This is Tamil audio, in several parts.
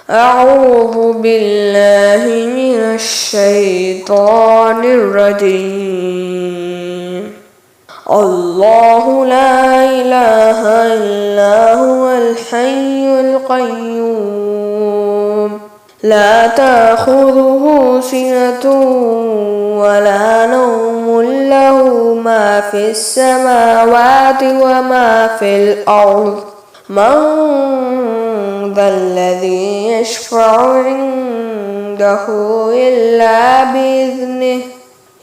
أعوذ بالله من الشيطان الرجيم. الله لا إله إلا هو الحي القيوم لا تأخذه سنة ولا نوم له ما في السماوات وما في الأرض من ذا الذي يشفع عنده إلا بإذنه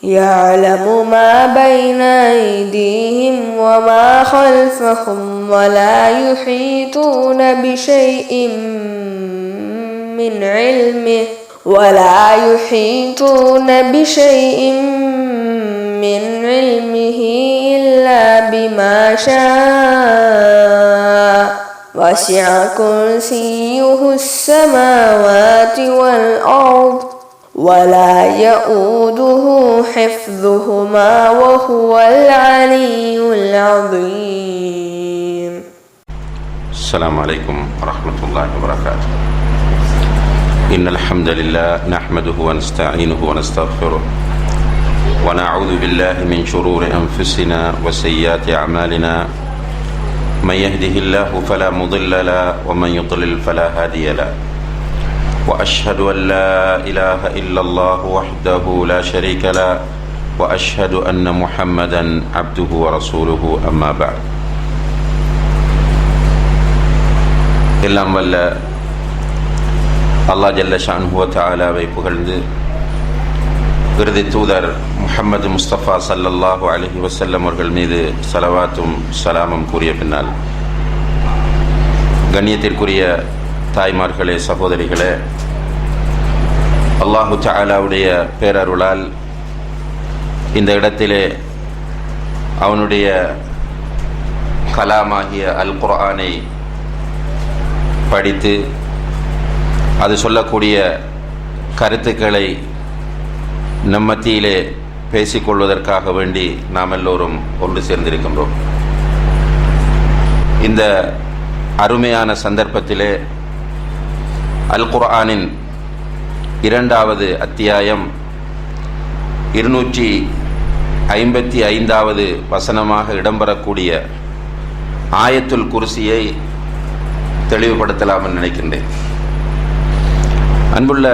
يعلم ما بين أيديهم وما خلفهم ولا يحيطون بشيء من علمه إلا بما شاء وسع كرسيه السماوات والأرض ولا يؤوده حفظهما وهو العلي العظيم. السلام عليكم ورحمة الله وبركاته. إن الحمد لله نحمده ونستعينه ونستغفره ونعوذ بالله من شرور أنفسنا وسيئات أعمالنا من يهده الله فلا مضل له ومن يضلل فلا هادي له وأشهد أن لا إله إلا الله وحده لا شريك له وأشهد أن محمدا عبده ورسوله أما بعد. எல்லாம் வல்ல அல்லாஹ் ஜல்ல ஷானுஹு வ தஆலாவை புகழ்ந்து இறுதி தூதர் முஹம்மது முஸ்தபா ஸல்லல்லாஹு அலைஹி வஸல்லம் அவர்கள் மீது ஸலவாத்தும் ஸலாமும் கூறிய பின்னால், கண்ணியத்திற்குரிய தாய்மார்களே, சகோதரிகளே, அல்லாஹு தஆலாவுடைய பேரருளால் இந்த இடத்திலே அவனுடைய கலாமாகிய அல் குர்ஆனை படித்து அது சொல்லக்கூடிய கருத்துக்களை நம் மத்தியிலே பேசிக்கொள்வதற்காக வேண்டி நாம் எல்லோரும் ஒன்று சேர்ந்திருக்கின்றோம். இந்த அருமையான சந்தர்ப்பத்திலே அல் குர்ஆனின் 2வது அத்தியாயம் 255வது வசனமாக இடம்பெறக்கூடிய ஆயத்துல் குர்சியை தெளிவுபடுத்தலாம் என்று நினைக்கின்றேன். அன்புள்ள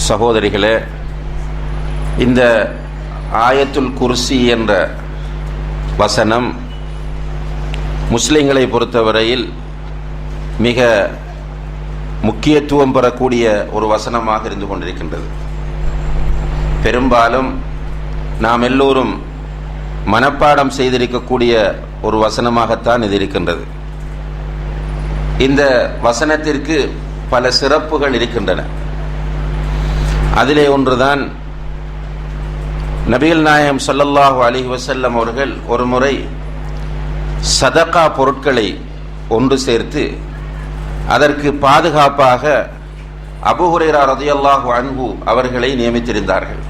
சகோதரிகளே, இந்த ஆயத்துல் குர்சி என்ற வசனம் முஸ்லிம்களை பொறுத்தவரையில் மிக முக்கியத்துவம் பெறக்கூடிய ஒரு வசனமாக இருந்து கொண்டிருக்கின்றது. பெரும்பாலும் நாம் எல்லோரும் மனப்பாடம் செய்திருக்கக்கூடிய ஒரு வசனமாகத்தான் இது இருக்கின்றது. இந்த வசனத்திற்கு பல சிறப்புகள் இருக்கின்றன. அதிலே ஒன்றுதான், நபிகள் நாயகம் ஸல்லல்லாஹு அலைஹி வஸல்லம் அவர்கள் ஒரு முறை சதகா பொருட்களை ஒன்று சேர்த்து அதற்கு பாதுகாப்பாக அபூ ஹுரைரா ரலியல்லாஹு அன்ஹு அவர்களை நியமித்திருந்தார்கள்.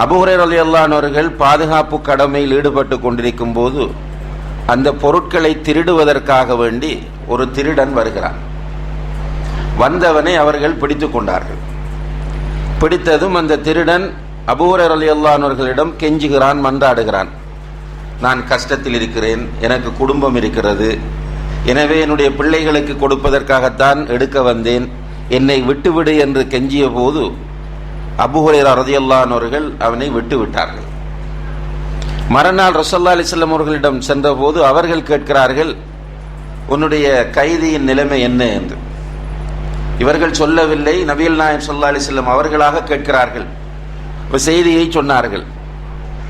அபூ ஹுரைரா ரலியல்லாஹு அன்ஹு அவர்கள் பாதுகாப்பு கடமையில் ஈடுபட்டு கொண்டிருக்கும் போது அந்த பொருட்களை திருடுவதற்காக வேண்டி ஒரு திருடன் வருகிறான். வந்தவனை அவர்கள் பிடித்து கொண்டார்கள். பிடித்ததும் அந்த திருடன் அபூ ஹுரைரா ரலியல்லாஹு அன்ஹு அவர்களிடம் கெஞ்சுகிறான், மன்றாடுகிறான். நான் கஷ்டத்தில் இருக்கிறேன், எனக்கு குடும்பம் இருக்கிறது, எனவே என்னுடைய பிள்ளைகளுக்கு கொடுப்பதற்காகத்தான் எடுக்க வந்தேன், என்னை விட்டுவிடு என்று கெஞ்சிய போது அபூ ஹுரைரா ரலியல்லாஹு அன்ஹு அவர்கள் அவனை விட்டு விட்டார்கள். மறுநாள் ரசூலுல்லாஹி அலைஹி வஸல்லம் அவர்களிடம் சென்றபோது அவர்கள் கேட்கிறார்கள், உன்னுடைய கைதியின் நிலைமை என்ன என்று. இவர்கள் சொல்லவில்லை, நபிகள் நாயகம் ஸல்லல்லாஹு அலைஹி வஸல்லம் அவர்களாக கேட்கிறார்கள். செய்தியை சொன்னார்கள்.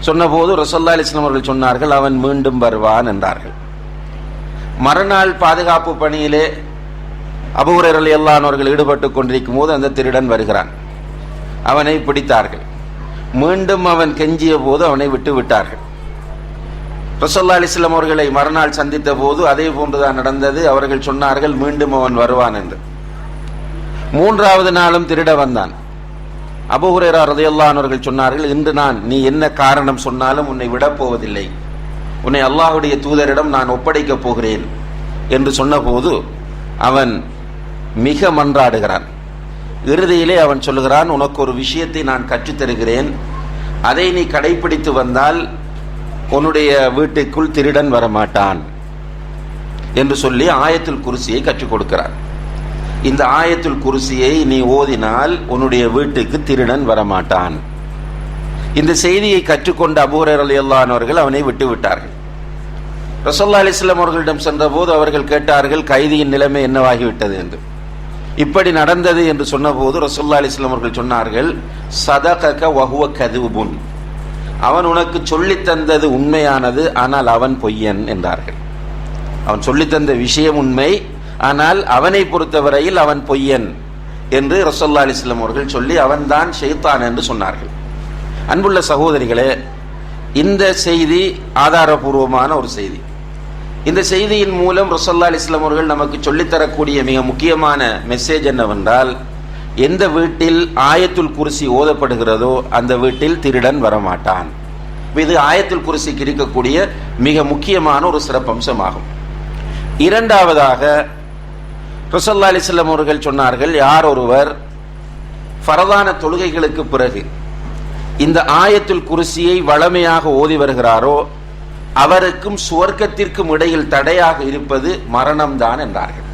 சொன்னபோது ரசூலுல்லாஹி அலைஹி வஸல்லம் அவர்கள் சொன்னார்கள், அவன் மீண்டும் வருவான் என்றார்கள். மறுநாள் பாதுகாப்பு பணியிலே அபூ ஹுரைரா ரலியல்லாஹு அன்ஹு அவர்கள் ஈடுபட்டு கொண்டிருக்கும் போது அந்த திருடன் வருகிறான். அவனை பிடித்தார்கள். மீண்டும் அவன் கெஞ்சிய போது அவனை விட்டு விட்டார்கள். ரசூலுல்லாஹி அலைஹி வஸல்லம் அவர்களை மறுநாள் சந்தித்த போது அதே போன்றுதான் நடந்தது. அவர்கள் சொன்னார்கள், மீண்டும் அவன் வருவான் என்று. 3வது நாளும் திருட வந்தான். அபூ ஹுரைரா ரலியல்லாஹு அன்ஹு அவர்கள் சொன்னார்கள், இன்று நீ என்ன காரணம் சொன்னாலும் உன்னை விடப் போவதில்லை, உன்னை அல்லாஹ்வுடைய தூதரிடம் நான் ஒப்படைக்கப் போகிறேன் என்று சொன்னபோது அவன் மிக மன்றாடுகிறான். இறுதியிலே அவன் சொல்லுகிறான், உனக்கு ஒரு விஷயத்தை நான் கற்றுத்தருகிறேன், அதை நீ கடைபிடித்து வந்தால் உன்னுடைய வீட்டுக்குள் திருடன் வரமாட்டான் என்று சொல்லி ஆயத்துல் குர்சியை கற்றுக் கொடுக்கிறார். இந்த ஆயத்துல் குர்சியை நீ ஓதினால் உன்னுடைய வீட்டுக்கு திருடன் வரமாட்டான். இந்த செய்தியை கற்றுக்கொண்ட அபூ ஹுரைரா ரலியல்லாஹு அன்ஹு அவர்கள் அவனை விட்டு விட்டார்கள். ரசூலுல்லாஹி அலைஹி வஸல்லம் அவர்களிடம் சென்றபோது அவர்கள் கேட்டார்கள், கைதியின் நிலைமை என்னவாகிவிட்டது என்று. இப்படி நடந்தது என்று சொன்னபோது ரசூலுல்லாஹி அலைஹி வஸல்லம் அவர்கள் சொன்னார்கள், சதகக வஹுவ கதுபுன், அவன் உனக்கு சொல்லித் தந்தது உண்மையானது, ஆனால் அவன் பொய்யன் என்றார்கள். அவன் சொல்லித்தந்த விஷயம் உண்மை, ஆனால் அவனை பொறுத்தவரையில் அவன் பொய்யன் என்று ரசூலுல்லாஹி அலைஹி வஸல்லம் அவர்கள் சொல்லி அவன்தான் ஷைத்தான் என்று சொன்னார்கள். அன்புள்ள சகோதரிகளே, இந்த செய்தி ஆதாரபூர்வமான ஒரு செய்தி. இந்த செய்தியின் மூலம் ரசூலுல்லாஹி அலைஹி வஸல்லம் அவர்கள் நமக்கு சொல்லித்தரக்கூடிய மிக முக்கியமான மெசேஜ் என்னவென்றால், எந்த வீட்டில் ஆயத்துல் குர்சி ஓதப்படுகிறதோ அந்த வீட்டில் திருடன் வரமாட்டான். இது ஆயத்துல் குர்சிக்கு இருக்கக்கூடிய மிக முக்கியமான ஒரு சிறப்பம்சமாகும். இரண்டாவதாக ரசூலுல்லாஹி அலைஹி வஸல்லம் அவர்கள் சொன்னார்கள், யார் ஒருவர் ஃபரதான தொழுகைகளுக்கு பிறகு இந்த ஆயத்துல் குர்சியை வளமையாக ஓதி வருகிறாரோ அவருக்கும் சுவர்க்கத்திற்கும் இடையில் தடையாக இருப்பது மரணம்தான் என்றார்கள்.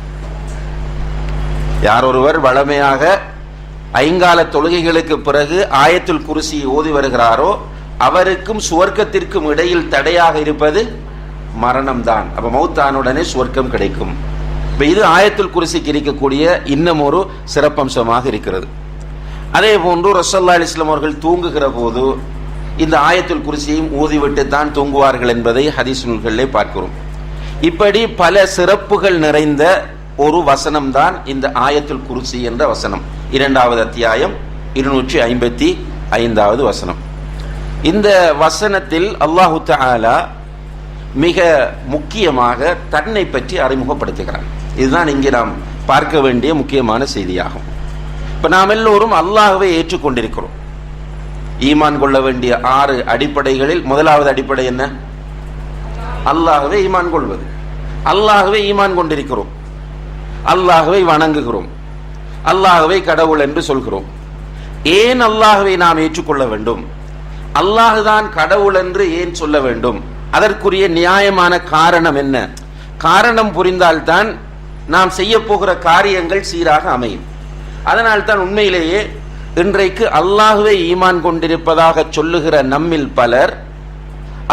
யார் ஒருவர் வளமையாக ஐங்கால தொழுகைகளுக்கு பிறகு ஆயத்துல் குர்சியை ஓதி வருகிறாரோ அவருக்கும் சுவர்க்கத்திற்கும் இடையில் தடையாக இருப்பது மரணம்தான். அப்ப மௌத்தானுடனே சுவர்க்கம் கிடைக்கும். இது ஆயத்துல் குர்சிக்கு இருக்கக்கூடிய இன்னும் ஒரு சிறப்பம்சமாக இருக்கிறது. அதே போன்று ரசூலுல்லாஹி அலைஹி வஸல்லம் அவர்கள் தூங்குகிற போது இந்த ஆயத்துல் குர்சியையும் ஓதிவிட்டு தான் தூங்குவார்கள் என்பதை ஹதீஸ் நூல்களிலே பார்க்கிறோம். இப்படி பல சிறப்புகள் நிறைந்த ஒரு வசனம் தான் இந்த ஆயத்துல் குர்சி என்ற வசனம். 2வது அத்தியாயம் 255வது வசனம். இந்த வசனத்தில் அல்லாஹு தஆலா மிக முக்கியமாக தன்னை பற்றி அறிமுகப்படுத்துகிறார். இதுதான் இங்கே நாம் பார்க்க வேண்டிய முக்கியமான செய்தியாகும். இப்ப நாம் எல்லோரும் அல்லாஹ்வை ஏற்றுக்கொண்டிருக்கிறோம். ஈமான் கொள்ள வேண்டிய 6 அடிப்படைகளில் முதலாவது அடிப்படை என்ன? அல்லாஹ்வை ஈமான் கொள்வது. அல்லாஹ்வை ஈமான் கொண்டிருக்கிறோம், அல்லாஹ்வை வணங்குகிறோம், அல்லாஹ்வை கடவுள் என்று சொல்கிறோம். ஏன் அல்லாஹ்வை நாம் ஏற்றுக்கொள்ள வேண்டும்? அல்லாஹ்தான் கடவுள் என்று ஏன் சொல்ல வேண்டும்? அதற்குரிய நியாயமான காரணம் என்ன? காரணம் புரிந்தால்தான் நாம் செய்ய போகிற காரியங்கள் சீராக அமையும். அதனால் தான் உண்மையிலேயே இன்றைக்கு அல்லாஹ்வை ஈமான் கொண்டிருப்பதாக சொல்லுகிற நம்மில் பலர்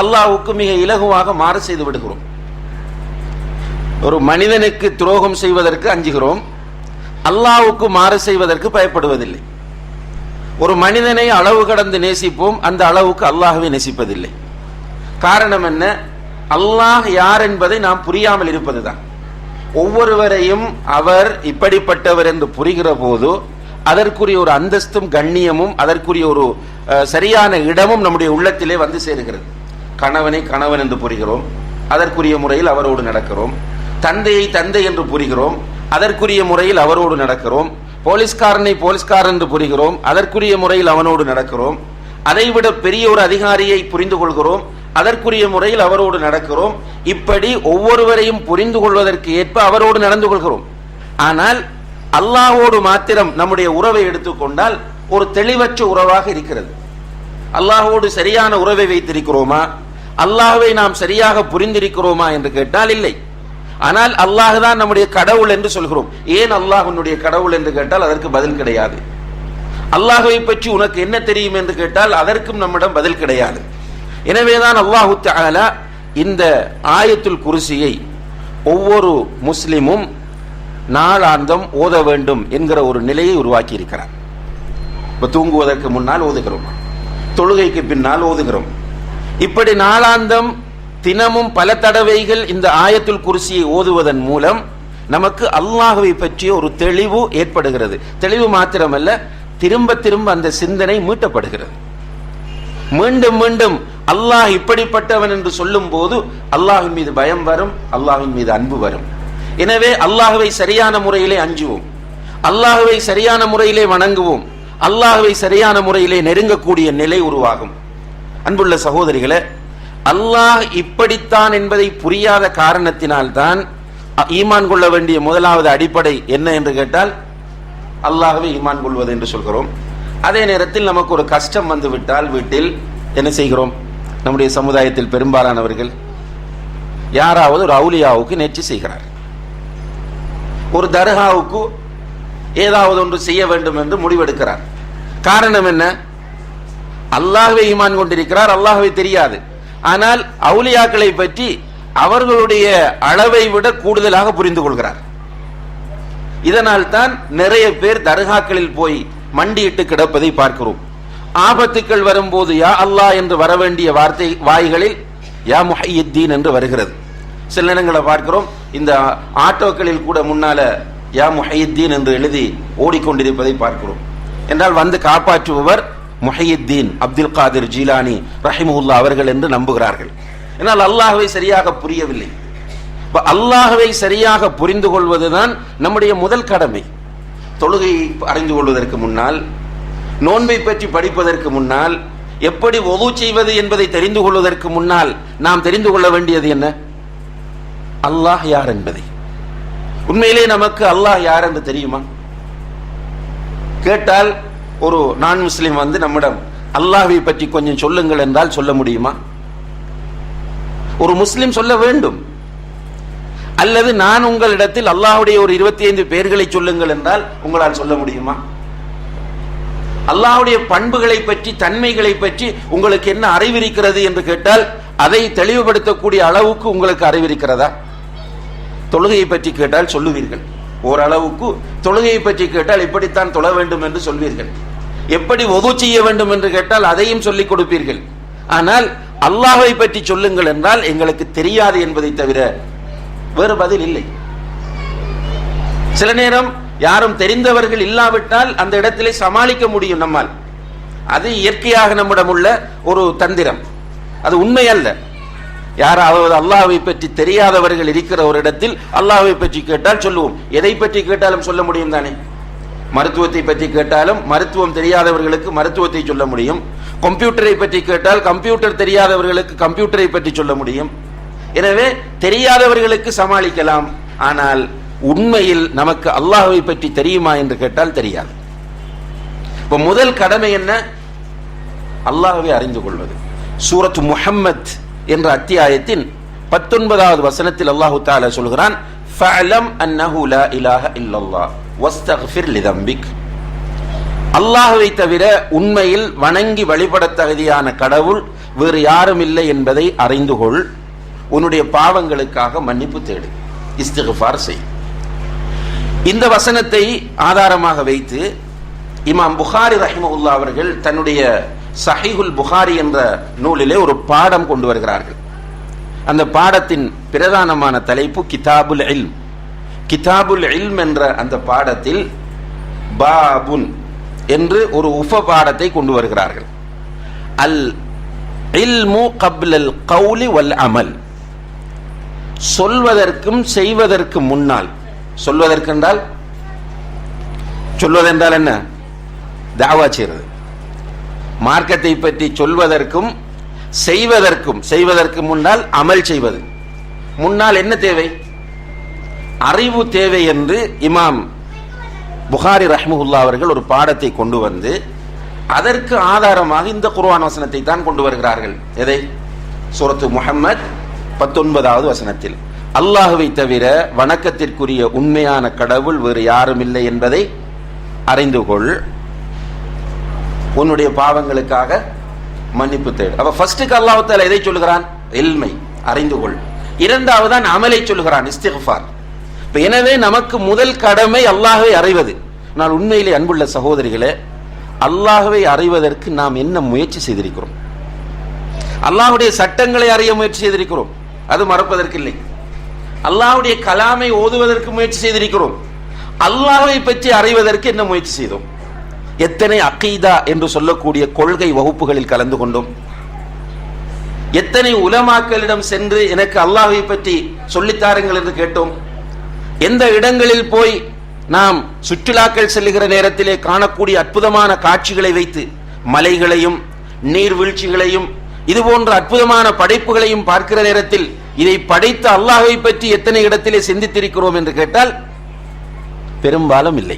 அல்லாஹ்வுக்கு மிக இலகுவாக மாறு செய்து விடுகிறோம். ஒரு மனிதனுக்கு துரோகம் செய்வதற்கு அஞ்சுகிறோம், அல்லாஹ்வுக்கு மாறு செய்வதற்கு பயப்படுவதில்லை. ஒரு மனிதனை அளவு கடந்து நேசிப்போம், அந்த அளவுக்கு அல்லாஹ்வை நேசிப்பதில்லை. காரணம் என்ன? அல்லாஹ் யார் என்பதை நாம் புரியாமல் இருப்பதுதான். ஒவ்வொருவரையும் அவர் இப்படிப்பட்டவர் என்று புரிகிற போது அதற்குரிய ஒரு அந்தஸ்தும் கண்ணியமும் அதற்குரிய ஒரு சரியான இடமும் நம்முடைய உள்ளத்திலே வந்து சேருகிறது. கணவனை கணவன் என்று புரிகிறோம், அதற்குரிய முறையில் அவரோடு நடக்கிறோம். தந்தையை தந்தை என்று புரிகிறோம், அதற்குரிய முறையில் அவரோடு நடக்கிறோம். போலீஸ்காரனை போலீஸ்காரன் என்று புரிகிறோம், அதற்குரிய முறையில் அவனோடு நடக்கிறோம். அதைவிட பெரிய ஒரு அதிகாரியை புரிந்து கொள்கிறோம், அதற்குரிய முறையில் அவரோடு நடக்கிறோம். இப்படி ஒவ்வொருவரையும் புரிந்து கொள்வதற்கு ஏற்ப அவரோடு நடந்து கொள்கிறோம். ஆனால் அல்லாஹ்வோடு மாத்திரம் நம்முடைய உறவை எடுத்துக்கொண்டால் ஒரு தெளிவற்ற உறவாக இருக்கிறது. அல்லாஹ்வோடு சரியான உறவை வைத்திருக்கிறோமா? அல்லாஹ்வை நாம் சரியாக புரிந்திருக்கிறோமா என்று கேட்டால் இல்லை. ஆனால் அல்லாஹ் தான் நம்முடைய கடவுள் என்று சொல்கிறோம். ஏன் அல்லாஹ் உன்னுடைய கடவுள் என்று கேட்டால் அதற்கு பதில் கிடையாது. அல்லாஹ்வை பற்றி உனக்கு என்ன தெரியும் என்று கேட்டால் அதற்கும் நம்மிடம் பதில் கிடையாது. எனவேதான் அல்லாஹு தஆலா இந்த ஆயத்துல் குர்சியை ஒவ்வொரு முஸ்லிமும் நாளாந்தம் ஓத வேண்டும் என்கிற ஒரு நிலையை உருவாக்கி இருக்கிறார். இப்ப தூங்குவதற்கு முன்னால் ஓதுகிறோம், தொழுகைக்கு பின்னால் ஓதுகிறோம். இப்படி நாளாந்தம் தினமும் பல தடவைகள் இந்த ஆயத்துல் குர்சியை ஓதுவதன் மூலம் நமக்கு அல்லாஹ்வை பற்றிய ஒரு தெளிவு ஏற்படுகிறது. தெளிவு மாத்திரமல்ல, திரும்ப திரும்ப அந்த சிந்தனை மீட்டப்படுகிறது. மீண்டும் மீண்டும் அல்லாஹ் இப்படிப்பட்டவன் என்று சொல்லும் போது அல்லாஹ்வின் மீது பயம் வரும், அல்லாஹ்வின் மீது அன்பு வரும். எனவே அல்லாஹ்வை சரியான முறையிலே அஞ்சுவோம், அல்லாஹ்வை சரியான முறையிலே வணங்குவோம், அல்லாஹ்வை சரியான முறையிலே நெருங்கக்கூடிய நிலை உருவாகும். அன்புள்ள சகோதரிகளே, அல்லாஹ் இப்படித்தான் என்பதை புரியாத காரணத்தினால்தான் ஈமான் கொள்ள வேண்டிய முதலாவது அடிப்படை என்ன என்று கேட்டால் அல்லாஹ்வை ஈமான் கொள்வது என்று சொல்கிறோம். அதே நேரத்தில் நமக்கு ஒரு கஷ்டம் வந்து விட்டால் வீட்டில் என்ன செய்கிறோம்? நம்முடைய சமுதாயத்தில் பெரும்பாலானவர்கள் யாராவது ஒரு அவுலியாவுக்கு நேர்ச்சி செய்கிறார், ஒரு தர்காவுக்கு ஏதாவது ஒன்று செய்ய வேண்டும் என்று முடிவெடுக்கிறார். காரணம் என்ன? அல்லாஹ்வை ஈமான் கொண்டிருக்கிறார், அல்லாஹ்வை தெரியாது. ஆனால் அவுலியாக்களை பற்றி அவர்களுடைய அளவை விட கூடுதலாக புரிந்து கொள்கிறார். இதனால் தான் நிறைய பேர் தர்காக்களில் போய் மண்டியிட்டு கிடப்பதை பார்க்கிறோம். ஆபத்துக்கள் வரும்போது யா அல்லாஹ் என்று வர வேண்டிய வார்த்தை வாய்களில் யா முஹையித்தீன் என்று வருகிறது. சில நேரங்களை பார்க்கிறோம், இந்த ஆட்டோக்களில் கூட முன்னால யா முஹையித்தீன் என்று எழுதி ஓடிக்கொண்டிருப்பதை பார்க்கிறோம். என்றால் வந்து காப்பாற்றுபவர் முஹையித்தீன் அப்துல் காதிர் ஜீலானி ரஹிமஹுல்லா அவர்கள் என்று நம்புகிறார்கள். என்னால் அல்லாஹ்வை சரியாக புரியவில்லை. அல்லாஹ்வை சரியாக புரிந்து கொள்வதுதான் நம்முடைய முதல் கடமை. தொழுகையை அறிந்து கொள்வதற்கு முன்னால், நோன்பை பற்றி படிப்பதற்கு முன்னால், எப்படி வுது செய்வது என்பதை தெரிந்து கொள்வதற்கு முன்னால் நாம் தெரிந்து கொள்ள வேண்டியது என்ன? அல்லாஹ் யார் என்பதை. உண்மையிலே நமக்கு அல்லாஹ் யார் என்று தெரியுமா? கேட்டால் ஒரு நான் முஸ்லிம் வந்து நம்மிடம் அல்லாஹ்வை பற்றி கொஞ்சம் சொல்லுங்கள் என்றால் சொல்ல முடியுமா? ஒரு முஸ்லிம் சொல்ல வேண்டும். அல்லது நான் உங்களிடத்தில் அல்லாஹ்வுடைய ஒரு 25 பெயர்களை சொல்லுங்கள் என்றால் உங்களால் சொல்ல முடியுமா? அல்லாஹ்வுடைய பண்புகளை பற்றி, தன்மைகளை பற்றி உங்களுக்கு என்ன அறிவிருக்கிறது என்று கேட்டால் அதை தெளிவுபடுத்தக்கூடிய அளவுக்கு உங்களுக்கு அறிவிருக்கிறதா? தொழுகையை பற்றி கேட்டால் சொல்லுவீர்கள். ஓரளவுக்கு தொழுகையை பற்றி கேட்டால் இப்படித்தான் தொழ வேண்டும் என்று சொல்வீர்கள். எப்படி வுது செய்ய வேண்டும் என்று கேட்டால் அதையும் சொல்லிக் கொடுப்பீர்கள். ஆனால் அல்லாஹ்வை பற்றி சொல்லுங்கள் என்றால் எங்களுக்கு தெரியாது என்பதை தவிர வேறு பதில் இல்லை. சில நேரம் யாரும் தெரிந்தவர்கள் இல்லாவிட்டால் அந்த இடத்திலே சமாளிக்க முடியும் நம்மால். அது இயற்கையாக நம்மிடம் உள்ள ஒரு தந்திரம், அது உண்மை அல்ல. யாராவது அல்லாஹ்வை பற்றி தெரியாதவர்கள் இருக்கிற ஒரு இடத்தில் அல்லாஹ்வை பற்றி கேட்டால் சொல்லுவோம். எதை பற்றி கேட்டாலும் சொல்ல முடியும் தானே? மருத்துவத்தை பற்றி கேட்டாலும் மருத்துவம் தெரியாதவர்களுக்கு மருத்துவத்தை சொல்ல முடியும். கம்ப்யூட்டரை பற்றி கேட்டால் கம்ப்யூட்டர் தெரியாதவர்களுக்கு கம்ப்யூட்டரை பற்றி சொல்ல முடியும். எனவே தெரியாதவர்களுக்கு சமாளிக்கலாம். ஆனால் உண்மையில் நமக்கு அல்லாஹ்வை பற்றி தெரியுமா என்று கேட்டால் தெரியாது. இப்ப முதல் கடமை என்ன? அல்லாஹ்வை அறிந்து கொள்வது. சூரத்து முஹம்மத் என்ற அத்தியாயத்தின் 19வது வசனத்தில் அல்லாஹு தஆலா சொல்கிறான், ஃபஅலம் அன்னஹு லா இலாஹ இல்லல்லாஹ் வஸ்தக்ஃபிர் லிதம்பிக். அல்லாஹ்வை தவிர உண்மையில் வணங்கி வழிபட தகுதியான கடவுள் வேறு யாரும் இல்லை என்பதை அறிந்து கொள். உன்னுடைய பாவங்களுக்காக மன்னிப்பு தேடு, இஸ்திக்ஃபார் செய். இந்த வசனத்தை ஆதாரமாக வைத்து இமாம் புகாரி ரஹிமஹுல்லா அவர்கள் தன்னுடைய சஹீஹுல் புகாரி என்ற நூலிலே ஒரு பாடம் கொண்டு வருகிறார்கள். அந்த பாடத்தின் பிரதானமான தலைப்பு கிதாபுல் இல்ம். கிதாபுல் இல்ம் என்ற அந்த பாடத்தில் பாபுன் என்று ஒரு உப பாடத்தை கொண்டு வருகிறார்கள். அல் இல்மு கப்லல் கௌலி வல் அமல். சொல்வதற்கும் செய்வதற்கு முன்னால். சொல்வதற்கு என்றால், சொல்வதென்றால் என்ன? தாவா செய்வது. மார்க்கத்தை பற்றி சொல்வதற்கும் செய்வதற்கும், செய்வதற்கு முன்னால் அமல் செய்வது. முன்னால் என்ன தேவை? அறிவு தேவை என்று இமாம் புகாரி ரஹ்மஹுல்லா அவர்கள் ஒரு பாடத்தை கொண்டு வந்து அதற்கு ஆதாரமாக இந்த குர்ஆன் வசனத்தை தான் கொண்டு வருகிறார்கள். எதை? சூரத்து முஹம்மத் 19வது வசனத்தில் அல்லாஹ்வை தவிர வணக்கத்திற்குரிய உண்மையான கடவுள் வேறு யாரும் இல்லை என்பதை அறிந்து கொள், உன்னுடைய பாவங்களுக்காக மன்னிப்பு தேடு. அப்ப ஃபர்ஸ்டுக்கு அல்லாஹ் தஆலா எதை சொல்கிறான்? இல்மை, அறிந்து கொள். இரண்டாவதான் அமலை சொல்கிறான், இஸ்திக்ஃபார். எனவே நமக்கு முதல் கடமை அல்லாஹ்வை அறிவது. ஆனால் உண்மையிலே அன்புள்ள சகோதரிகளே, அல்லாஹ்வை அறிவதற்கு நாம் என்ன முயற்சி செய்திருக்கிறோம்? அல்லாஹ்வுடைய சட்டங்களை அறிய முயற்சி செய்திருக்கிறோம், அது மறப்பதற்கில்லை. அல்லாஹ்வுடைய கலாமை ஓதுவதற்கு முயற்சி செய்திருக்கிறோம். அல்லாஹ்வை பற்றி அறிவதற்கு என்ன முயற்சி செய்தோம்? எத்தனை அகீதா என்று சொல்லக்கூடிய கொள்கை வகுப்புகளில் கலந்து கொண்டோம்? எத்தனை உலமாக்களிடம் சென்று எனக்கு அல்லாஹ்வை பற்றி சொல்லித்தாருங்கள் என்று கேட்டோம்? எந்த இடங்களில் போய் நாம் சுற்றுலாக்கள் செல்லுகிற நேரத்திலே காணக்கூடிய அற்புதமான காட்சிகளை வைத்து மலைகளையும் நீர்வீழ்ச்சிகளையும் இது போன்ற அற்புதமான படைப்புகளையும் பார்க்கிற நேரத்தில் இதை படைத்த அல்லாஹ்வை பற்றி எத்தனை இடத்திலே சிந்தித்திருக்கிறோம் என்று கேட்டால் பெரும்பாலும் இல்லை.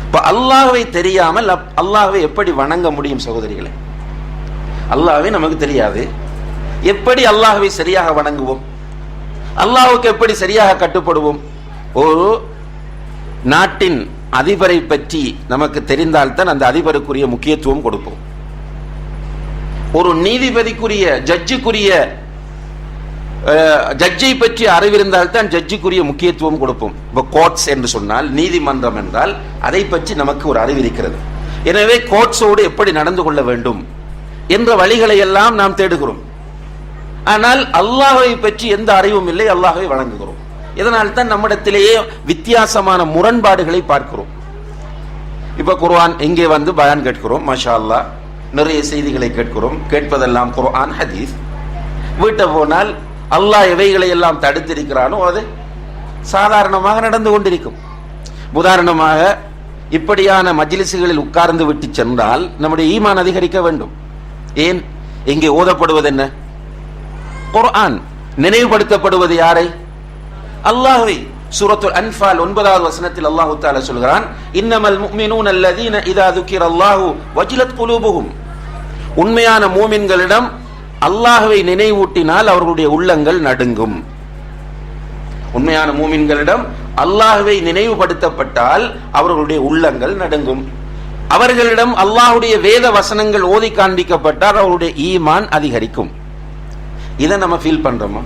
இப்ப அல்லாஹ்வை தெரியாமல் அல்லாஹ்வை எப்படி வணங்க முடியும் சகோதரிகளே? அல்லாஹ்வை நமக்கு தெரியாது, எப்படி அல்லாஹ்வை சரியாக வணங்குவோம்? அல்லாஹ்வுக்கு எப்படி சரியாக கட்டுப்படுவோம்? ஒரு நாட்டின் அதிபரை பற்றி நமக்கு தெரிந்தால்தான் அந்த அதிபருக்குரிய முக்கியத்துவம் கொடுப்போம். ஒரு நீதிபதிக்குரிய ஜட்ஜை பற்றி அறிவிருந்தால் தான் ஜட்ஜுக்குரிய முக்கியத்துவம் கொடுப்போம். இப்போ கோர்ட்ஸ் என்று சொன்னால் நீதிமன்றம் என்றால் அதை பற்றி நமக்கு ஒரு அறிவிருக்கிறது. எனவே கோர்ட்ஸோடு எப்படி நடந்து கொள்ள வேண்டும் என்ற வழிகளை எல்லாம் நாம் தேடுகிறோம். ஆனால் அல்லாஹ்வை பற்றி எந்த அறிவும் இல்லை, அல்லாஹ்வை வணங்குகிறோம். இதனால் தான் நம்மிடத்திலேயே வித்தியாசமான முரண்பாடுகளை பார்க்கிறோம். இப்ப குர்ஆன் எங்கே வந்து பயான் கேட்கிறோம், மாஷா அல்லாஹ், நிறைய செய்திகளை கேட்கிறோம். கேட்பதெல்லாம் குர்ஆன் ஹதீஸ். வீட்டை போனால் அல்லாஹ் எவைகளை எல்லாம் தடுத்திருக்கிறானோ அது சாதாரணமாக நடந்து கொண்டிருக்கும். உதாரணமாக இப்படியான மஜ்லிஸ்களில் உட்கார்ந்து விட்டு சென்றால் நம்முடைய ஈமான் அதிகரிக்க வேண்டும். ஏன்? இங்கே ஓதப்படுவது என்ன? குர்ஆன். நினைவுபடுத்தப்படுவது யாரை? அல்லாஹ்வை. சூரத்துல் அன்ஃபால் 9வது வசனத்தில் அல்லாஹ் தஆலா சொல்கிறான், இன்னமல் முஃமினூன அல்லதீன இதா ذுகிரல்லாஹு வஜிலத் குலூபுஹும். உண்மையான மூமின்களிடம் அல்லாஹ்வை நினைவூட்டினால் அவர்களுடைய உள்ளங்கள் நடுங்கும். உண்மையான மூமின்களிடம் அல்லாஹ்வை நினைவுபடுத்தப்பட்டால் அவர்களுடைய உள்ளங்கள் நடுங்கும். அவர்களிடம் அல்லாஹ்வுடைய வேத வசனங்கள் ஓதி காண்பிக்கப்பட்டால் அவருடைய ஈமான் அதிகரிக்கும். இதை நம்ம ஃபீல் பண்றோமா?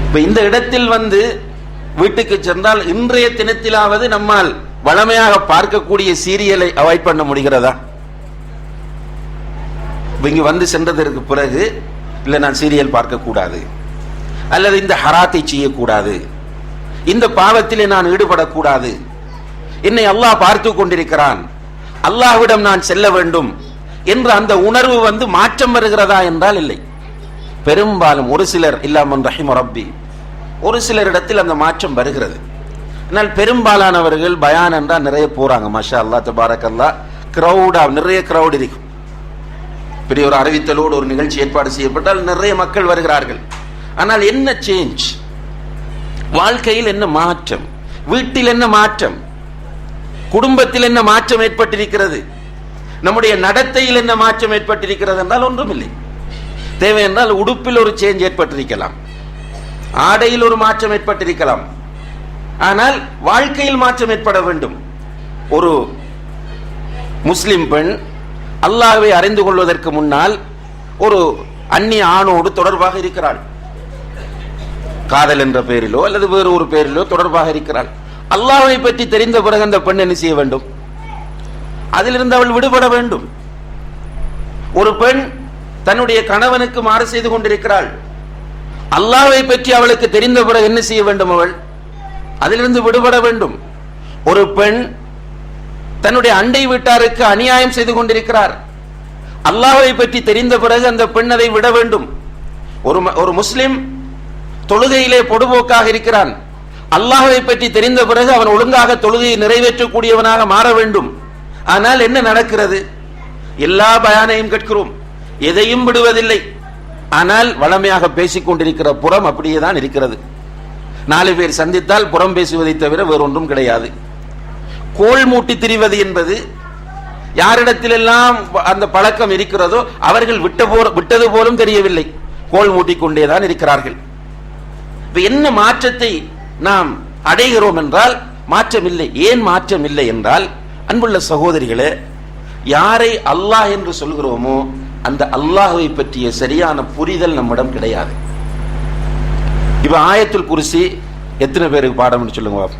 இப்ப இந்த இடத்தில் வந்து வீட்டுக்கு சென்றால் இன்றைய தினத்திலாவது நம்மால் வளமையாக பார்க்கக்கூடிய சீரியலை அவாய்ட் பண்ண முடிகிறதா? இங்க வந்து சென்றதற்கு பிறகு இல்ல நான் சீரியல் பார்க்க கூடாது, அல்லது இந்த ஹராத்தை செய்யக்கூடாது, இந்த பாவத்திலே நான் ஈடுபடக்கூடாது, என்னை அல்லாஹ் பார்த்து கொண்டிருக்கிறான், அல்லாஹ்விடம் நான் செல்ல வேண்டும் என்ற அந்த உணர்வு வந்து மாற்றம் வருகிறதா என்றால் இல்லை. பெரும்பாலும் ஒரு சிலர் இல்லாமன் ரஹிம ரப்பி, ஒரு சிலரிடத்தில் அந்த மாற்றம் வருகிறது. ஆனால் பெரும்பாலானவர்கள் பயான் என்றால் நிறைய போறாங்க. மாஷா அல்லாஹ் தபாரக்கல்லாஹ், கிரௌடா நிறைய கிரௌட் இருக்கும். பெரிய ஒரு அறிவித்தலோடு ஒரு நிகழ்ச்சி ஏற்பாடு செய்யப்பட்டால் நிறைய மக்கள் வருகிறார்கள். ஆனால் என்ன சேஞ்ச்? வாழ்க்கையில் என்ன மாற்றம்? வீட்டில் என்ன மாற்றம்? குடும்பத்தில் என்ன மாற்றம் ஏற்பட்டிருக்கிறது? நம்முடைய நடத்தையில் என்ன மாற்றம் ஏற்பட்டிருக்கிறது என்றால் ஒன்றுமில்லை. தேவை என்றால் உடுப்பில் ஒரு சேஞ்ச் ஏற்பட்டிருக்கலாம், ஆடையில் ஒரு மாற்றம் ஏற்பட்டிருக்கலாம். ஆனால் வாழ்க்கையில் மாற்றம் ஏற்பட வேண்டும். ஒரு முஸ்லிம் பெண் அல்லாஹ்வை அறிந்து கொள்வதற்கு முன்னால் ஒரு அந்நிய ஆணோடு தொடர்பாக இருக்கிறாள். காதல் என்ற பெயரிலோ அல்லது வேறு ஒரு பெயரிலோ தொடர்பாக இருக்கிறாள். அல்லாஹ்வை பற்றி தெரிந்த பிறகு அந்த பெண் என்ன செய்ய வேண்டும்? அதிலிருந்து அவள் விடுபட வேண்டும். ஒரு பெண் தன்னுடைய கணவனுக்கு மாறு செய்து கொண்டிருக்கிறாள். அல்லாஹ்வை பற்றி அவளுக்கு தெரிந்த பிறகு என்ன செய்ய வேண்டும்? அவள் அதிலிருந்து விடுபட வேண்டும். ஒரு பெண் தன்னுடைய அண்டை வீட்டாருக்கு அநியாயம் செய்து கொண்டிருக்கிறார். அல்லாஹ்வை பற்றி தெரிந்த பிறகு அந்த பெண் அதை விட வேண்டும். ஒரு முஸ்லிம் தொழுகையிலே பொடுபோக்காக இருக்கிறான். அல்லாஹ்வை பற்றி தெரிந்த பிறகு அவன் ஒழுங்காக தொழுகையை நிறைவேற்றக்கூடியவனாக மாற வேண்டும். ஆனால் என்ன நடக்கிறது? எல்லா பயானையும் கேட்கிறோம், எதையும் விடுவதில்லை. ஆனால் வளமையாக பேசிக் கொண்டிருக்கிற புறம் அப்படியே தான் இருக்கிறது. 4 பேர் சந்தித்தால் புறம் பேசுவதை தவிர வேறொன்றும் கிடையாது. கோல் மூட்டி திரிவது என்பது யாரிடத்திலெல்லாம் அந்த பழக்கம் இருக்கிறதோ அவர்கள் விட்டது போலும் தெரியவில்லை, கோல் மூட்டிக்கொண்டேதான் இருக்கிறார்கள். என்ன மாற்றத்தை நாம் அடைகிறோம் என்றால் மாற்றம் இல்லை. ஏன் மாற்றம் இல்லை என்றால், அன்புள்ள சகோதரிகளே, யாரை அல்லாஹ் என்று சொல்கிறோமோ அந்த அல்லாஹ்வை பற்றிய சரியான புரிதல் நம்மிடம் கிடையாது. இப்ப ஆயத்துல் குர்சி எத்தனை பேருக்கு பாடம் சொல்லுங்க.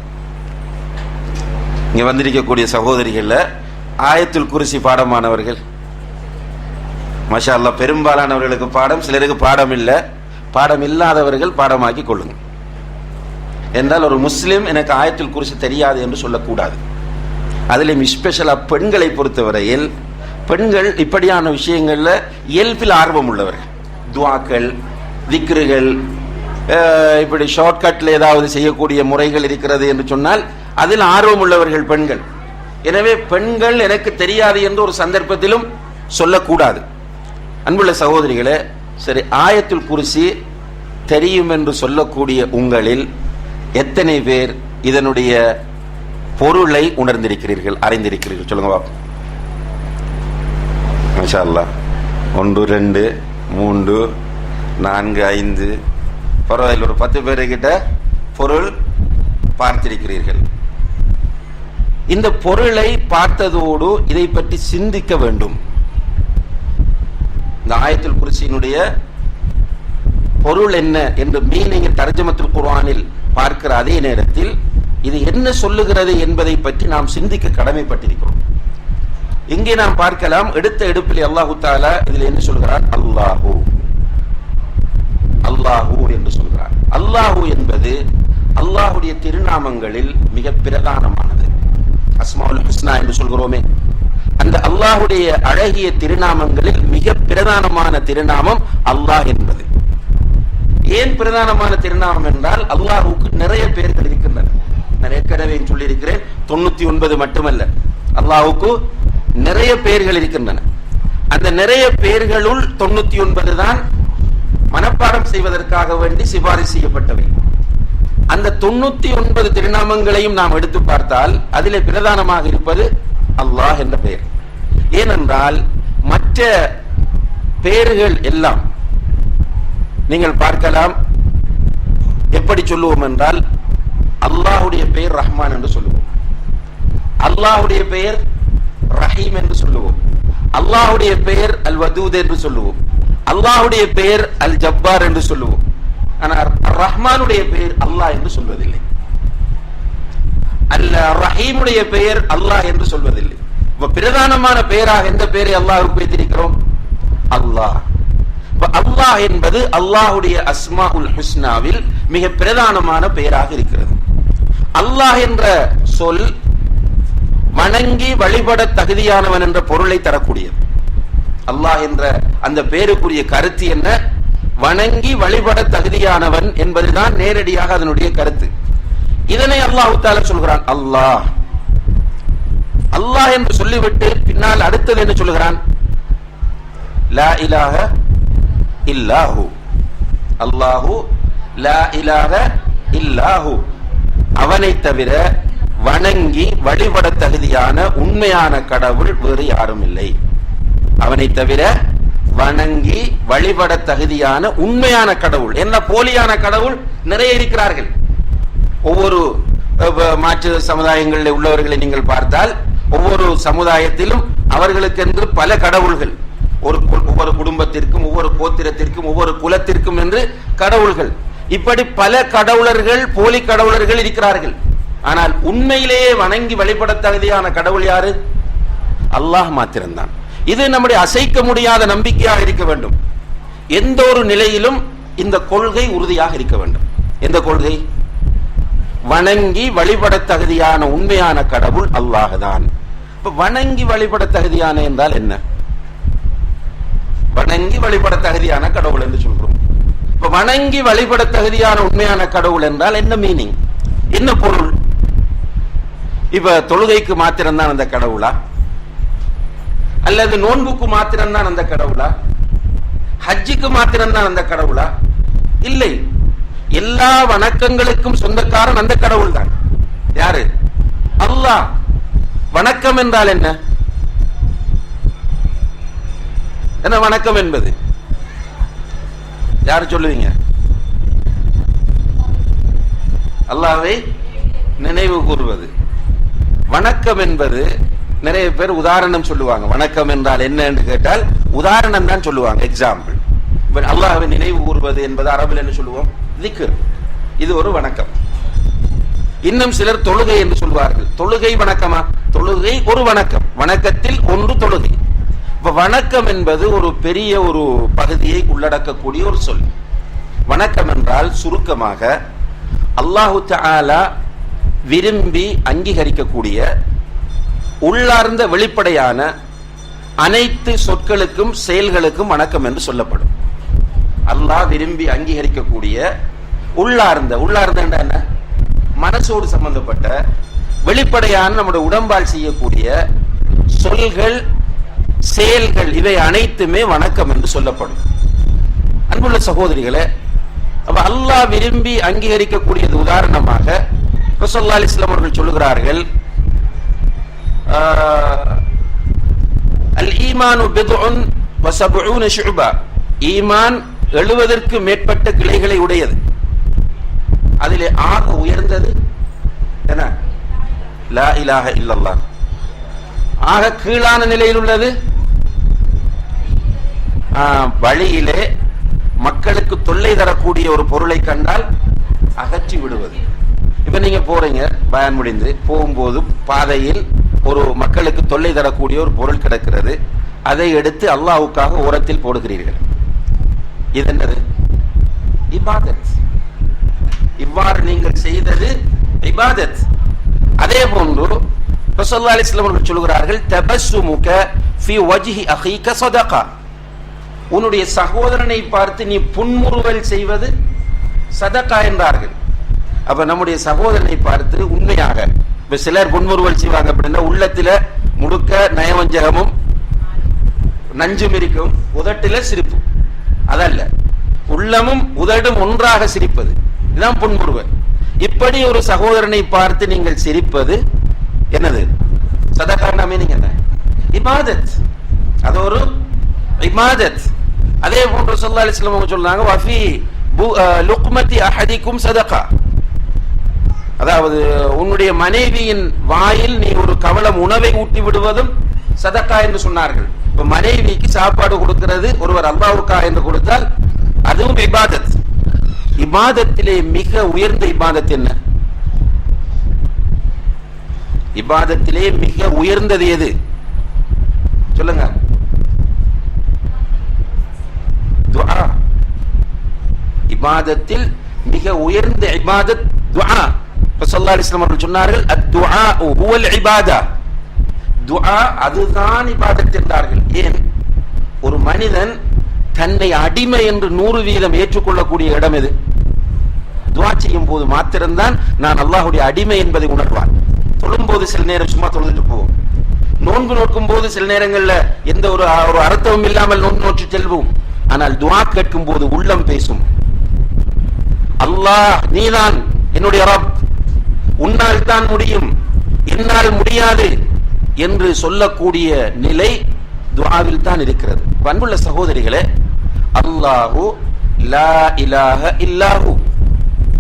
இங்க வந்திருக்கக்கூடிய சகோதரிகள்ல ஆயத்துல் குர்சி பாடமானவர்கள் மாஷா அல்லாஹ் பெரும்பாலானவர்களுக்கு பாடம், சிலருக்கு பாடம் இல்லை. பாடம் இல்லாதவர்கள் பாடமாக்கி கொள்ளுங்க. என்றால் ஒரு முஸ்லிம் எனக்கு ஆயத்துல் குர்சி தெரியாது என்று சொல்லக்கூடாது. அதிலும் ஸ்பெஷலா பெண்களை பொறுத்தவரையில் பெண்கள் இப்படியான விஷயங்கள்ல இயல்பில் ஆர்வம் உள்ளவர்கள். துஆக்கள், திக்ருகள், இப்படி ஷார்ட்கட்ல ஏதாவது செய்யக்கூடிய முறைகள் இருக்கிறது என்று சொன்னால் அதில் ஆர்வம் உள்ளவர்கள் பெண்கள். எனவே பெண்கள் எனக்கு தெரியாது என்று ஒரு சந்தர்ப்பத்திலும் சொல்லக்கூடாது. அன்புள்ள சகோதரிகளே, சரி, ஆயத்துல் குர்சி தெரியும் என்று சொல்லக்கூடிய உங்களில் எத்தனை பேர் இதனுடைய பொருளை உணர்ந்திருக்கிறீர்கள், அறிந்திருக்கிறீர்கள்? சொல்லுங்க பாப்போம். மாஷா அல்லாஹ். 1 2 3 4 5, பரவாயில்ல, ஒரு 10 பேருக்கிட்ட பொருள் பார்த்திருக்கிறீர்கள். இந்த பொருளை பார்த்ததோடு இதை பற்றி சிந்திக்க வேண்டும். இந்த ஆயத்துல் குர்சியினுடைய பொருள் என்ன என்று மீனிங் தர்ஜமத்துல் குர்ஆனில் பார்க்கிற அதே நேரத்தில் இது என்ன சொல்லுகிறது என்பதை பற்றி நாம் சிந்திக்க கடமைப்பட்டிருக்கிறோம். இங்கே நாம் பார்க்கலாம், எடுத்த எடுப்பில் அல்லாஹு தஆலா இதில் என்ன சொல்கிறார்? அல்லாஹு, அல்லாஹு என்று சொல்கிறார். அல்லாஹு என்பது அல்லாஹுடைய திருநாமங்களில் மிக பிரதானமானது. அஸ்மாஉல் ஹுஸ்னா என்று சொல்கிறோமே, அந்த அல்லாஹுடைய அழகிய திருநாமங்களில் மிக பிரதானமான திருநாமம் அல்லாஹ் என்பது. ஏன் பிரதானமான திருநாமம் என்றால், அல்லாஹுக்கு நிறைய பெயர்கள் இருக்கின்றன. நான் ஏற்கனவே சொல்லியிருக்கிறேன், 99 மட்டுமல்ல, அல்லாஹுக்கு நிறைய பெயர்கள் இருக்கின்றன. அந்த நிறைய பெயர்களுள் 99 தான் மனப்பாடம் செய்வதற்காக வேண்டி சிபாரிசு செய்யப்பட்டவை. அந்த 99 திருநாமங்களையும் நாம் எடுத்து பார்த்தால் அதிலே பிரதானமாக இருப்பது அல்லாஹ் என்ற பெயர். ஏனென்றால் மற்ற பெயர்கள் எல்லாம் நீங்கள் பார்க்கலாம், எப்படி சொல்லுவோம் என்றால், அல்லாஹுடைய பெயர் ரஹ்மான் என்று சொல்லுவோம், அல்லாஹுடைய பெயர் ரஹீம் என்று சொல்லுவோம், அல்லாஹுடைய பெயர் அல் வதூத் என்று சொல்லுவோம், அல்லாஹுடைய பெயர் அல் ஜப்பார் என்று சொல்லுவோம். ஆனால் ரஹ்மானுடைய பெயர் அல்லாஹ் என்று சொல்வதில்லை, அல்ல ரஹீமுடைய பெயர் அல்லாஹ் என்று சொல்வதில்லை. பிரதானமான பெயராக எந்த பெயரை அல்லாஹ்வுக்கு வைத்திருக்கிறோம்? அல்லாஹ். அல்லாஹ் என்பது அல்லாஹுடைய அஸ்மாஉல் ஹுஸ்னாவில் மிக பிரதானமான பெயராக இருக்கிறது. அல்லாஹ் என்ற சொல் வணங்கி வழிபட தகுதியானவன் என்ற பொருளை தரக்கூடியது. அல்லாஹ் என்ற அந்த பெயருக்குரிய கருத்து என்ன? வணங்கி வழிபட தகுதியானவன் என்பதுதான் நேரடியாக அதனுடைய கருத்து. இதனை அல்லாஹ் தஆலா சொல்கிறான் அல்லாஹ். அல்லாஹ் என்று சொல்லிவிட்டு பின்னால் அடுத்தது என்ன சொல்கிறான்? லா இலாஹ இல்லாஹு. அல்லாஹு லா இலாஹ இல்லாஹு, அவனை தவிர வணங்கி வழிபட தகுதியான உண்மையான கடவுள் வேறு யாரும் இல்லை. அவனை தவிர வணங்கி வழிபட தகுதியான உண்மையான கடவுள். என்ன போலியான கடவுள் நிறைய இருக்கிறார்கள். ஒவ்வொரு மாற்று சமுதாயங்களில் உள்ளவர்களை நீங்கள் பார்த்தால், ஒவ்வொரு சமுதாயத்திலும் அவர்களுக்கென்று பல கடவுள்கள், ஒவ்வொரு குடும்பத்திற்கும், ஒவ்வொரு கோத்திரத்திற்கும், ஒவ்வொரு குலத்திற்கும் என்று கடவுள்கள். இப்படி பல கடவுளர்கள், போலி கடவுளர்கள் இருக்கிறார்கள். ஆனால் உண்மையிலேயே வணங்கி வழிபட தகுதியான கடவுள் யாரு? அல்லாஹ் மாத்திரம்தான். இது நம்முடைய அசைக்க முடியாத நம்பிக்கையாக இருக்க வேண்டும். எந்த ஒரு நிலையிலும் இந்த கொள்கை உறுதியாக இருக்க வேண்டும். எந்த கொள்கை? வணங்கி வழிபட தகுதியான உண்மையான கடவுள் அல்லாஹ் தான். இப்ப வணங்கி வழிபட தகுதியான என்றால் என்ன? வணங்கி வழிபட தகுதியான கடவுள் என்று சொல்றோம். இப்ப வணங்கி வழிபட தகுதியான உண்மையான கடவுள் என்றால் என்ன மீனிங், என்ன பொருள்? இப்ப தொழுகைக்கு மாத்திரம்தான் அந்த கடவுளா, அல்லது நோன்புக்கு மாத்திரம்தான் அந்த கடவுளா, ஹஜ்ஜுக்கு மாத்திரம்தான் அந்த கடவுளா? இல்லை, எல்லா வணக்கங்களுக்கும் சொந்தக்காரன் அந்த கடவுள் தான். யாரு? அல்லாஹ். வணக்கம் என்றால் என்ன? என்ன வணக்கம் என்பது? யாரு சொல்லுவீங்க? அல்லாஹ்வை நினைவு கூறுவது. வணக்கம் என்பது நிறைய பேர் உதாரணம் சொல்லுவாங்க. வணக்கம் என்றால் என்ன என்று கேட்டால் உதாரணம் தான் சொல்லுவாங்க, எக்ஸாம்பிள். அல்லாஹ்வை நினைவு கூறுவது என்பது அரபில் என்ன சொல்லுவோம்? திக்ர். இது ஒரு வணக்கம். இன்னும் சிலர் தொழுகை என்று சொல்வார்கள். தொழுகை வணக்கமா? தொழுகை ஒரு வணக்கம், வணக்கத்தில் ஒன்று தொழுகை. இப்ப வணக்கம் என்பது ஒரு பெரிய ஒரு பகுதியை உள்ளடக்கக்கூடிய ஒரு சொல். வணக்கம் என்றால் சுருக்கமாக அல்லாஹு தஆலா விரும்பி அங்கீகரிக்கக்கூடிய உள்ளார்ந்த வெளிப்படையான அனைத்து சொற்களுக்கும் செயல்களுக்கும் வணக்கம் என்று சொல்லப்படும். அல்லாஹ் விரும்பி அங்கீகரிக்கக்கூடிய உள்ளார்ந்த என்ன? மனசோடு சம்பந்தப்பட்ட வெளிப்படையான நம்முடைய உடம்பால் செய்யக்கூடிய சொல்கள், செயல்கள், இவை அனைத்துமே வணக்கம் என்று சொல்லப்படும். அன்புள்ள சகோதரிகளே, அப்ப அல்லாஹ் விரும்பி அங்கீகரிக்கக்கூடியது உதாரணமாக ரசூலுல்லாஹி அலைஹி வஸல்லம் அவர்கள் சொல்லுகிறார்கள், அல் ஈமானு பிதுஉன் வ சப்ஊன ஷுபா, ஈமான் 70ற்கு மேற்பட்ட கிளைகளை உடையது. அதிலே ஆக உயர்ந்தது என்ன? லா இலாஹ இல்லல்லாஹ். ஆக கீழான நிலையில் உள்ளது வழியிலே மக்களுக்கு தொல்லை தரக்கூடிய ஒரு பொருளை கண்டால் அகற்றி விடுவது. இப்ப நீங்க போறீங்க, பயான் முடிந்து போகும்போது பாதையில் ஒரு மக்களுக்கு தொல்லை தரக்கூடிய ஒரு பொருள் கிடக்கிறது, அதை எடுத்து அல்லாஹ்வுக்காக ஓரத்தில் போடுகிறீர்கள். இது என்னது? இபாதத். இவ்வாறு நீங்கள் செய்தது இபாதத். அதே போன்று ரசூலுல்லாஹி அலைஹி வஸல்லம் அவர்கள் சொல்கிறார்கள், தபஸ்ஸுமுக ஃபீ வஜ்ஹி அஹீக ஸதகா, உன்னுடைய சகோதரனை பார்த்து நீ புன்முறுவல் செய்வது சதகா என்றார்கள். அப்ப நம்முடைய சகோதரனை பார்த்து உண்மையாக, இப்ப சிலர் புன்முறுவல் செய்வாங்க அப்படின்னா உள்ளத்துல முழுக்க நயவஞ்சகமும் நஞ்சும் இருக்கும், உதட்டில சிரிப்பு. அதல்ல, உள்ளமும் உதடும் ஒன்றாக சிரிப்பது, இதுதான் புன்முறுவல். இப்படி ஒரு சகோதரனை பார்த்து நீங்கள் சிரிப்பது என்னது? சதகான மீனிங் என்ன? இபாதத். அது ஒரு இபாதத். அதே போன்று ஸல்லல்லாஹு அலைஹி வஸல்லம் சொல்றாங்க, வஃபி லுக்மதி அஹதிக்கும் சதகா, அதாவது உன்னுடைய மனைவியின் வாயில் நீ ஒரு கவளம் உணவை ஊட்டி விடுவதும் சதகா என்று சொன்னார்கள். இப்ப மனைவிக்கு சாப்பாடு கொடுக்கிறது ஒருவர் அல்லாஹ்வுக்காக என்று கொடுத்தால் அதுவும் இபாதத். இபாதத்திலே மிக உயர்ந்த இபாதத் என்ன? இபாதத்திலே மிக உயர்ந்தது எது? சொல்லுங்க. துஆ. இபாதத்தில் மிக உயர்ந்த இபாதத் துஆ. ஸல்லல்லாஹு அலைஹி வஸல்லம் அவர்கள் சொன்னார்கள், அத்-துஆ ஹுவல் இபாதா, துஆ அதுதான் இபாதத் என்றார்கள். ஏன்? ஒரு மனிதன் தன்னை அடிமை என்று 100% ஏற்றுக்கொள்ளக்கூடிய இடம் எது? துஆ செய்யும் போது மாத்திரம்தான் நான் அல்லாஹ்வுடைய அடிமை என்பதை உணர்வான். தொழும்போது சில நேரம் சும்மா தொழுதுட்டு போவோம், நோன்பு நோக்கும் போது சில நேரங்கள்ல எந்த ஒரு அர்த்தமும் இல்லாமல் நோன்பு நோற்று செல்வோம். ஆனால் துஆ கேட்கும் போது உள்ளம் பேசும், அல்லாஹ் நீதான் என்னுடைய ரப், உன்னால் தான் முடியும், என்னால் முடியாது என்று சொல்லக்கூடிய நிலை துஆவில் தான் இருக்கிறது. அன்புள்ள சகோதரிகளே, அல்லாஹு லா இலாஹ இல்லாஹு,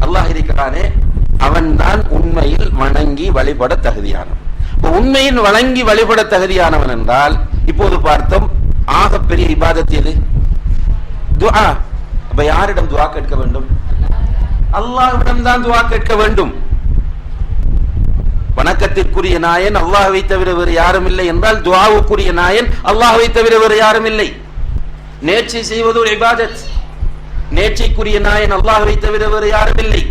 அல்லாஹ் இருக்கிறானே அவன்தான் உண்மையில் வணங்கி வழிபட தகுதியானவன். உண்மையில் வணங்கி வழிபட தகுதியானவன் என்றால் இப்போது பார்த்தோம் ஆகப்பெரிய இபாதத் எது? துஆ. அப்ப யாரிடம் துஆ கேட்க வேண்டும்? அல்லாஹ்விடம் தான் துஆ கேட்க வேண்டும். வணக்கத்திற்குரிய நாயன் அல்லாஹ்வை தவிர வேறு யாரும் இல்லை என்றால் துஆவுக்குரிய நாயன் அல்லாஹ்வை தவிர வேறு யாரும் இல்லை. நேர்ச்சை செய்வது ஒரு இபாதத், நேர்ச்சைக்குரிய நாயன் அல்லாஹ்வை தவிர வேறு யாரும் இல்லை.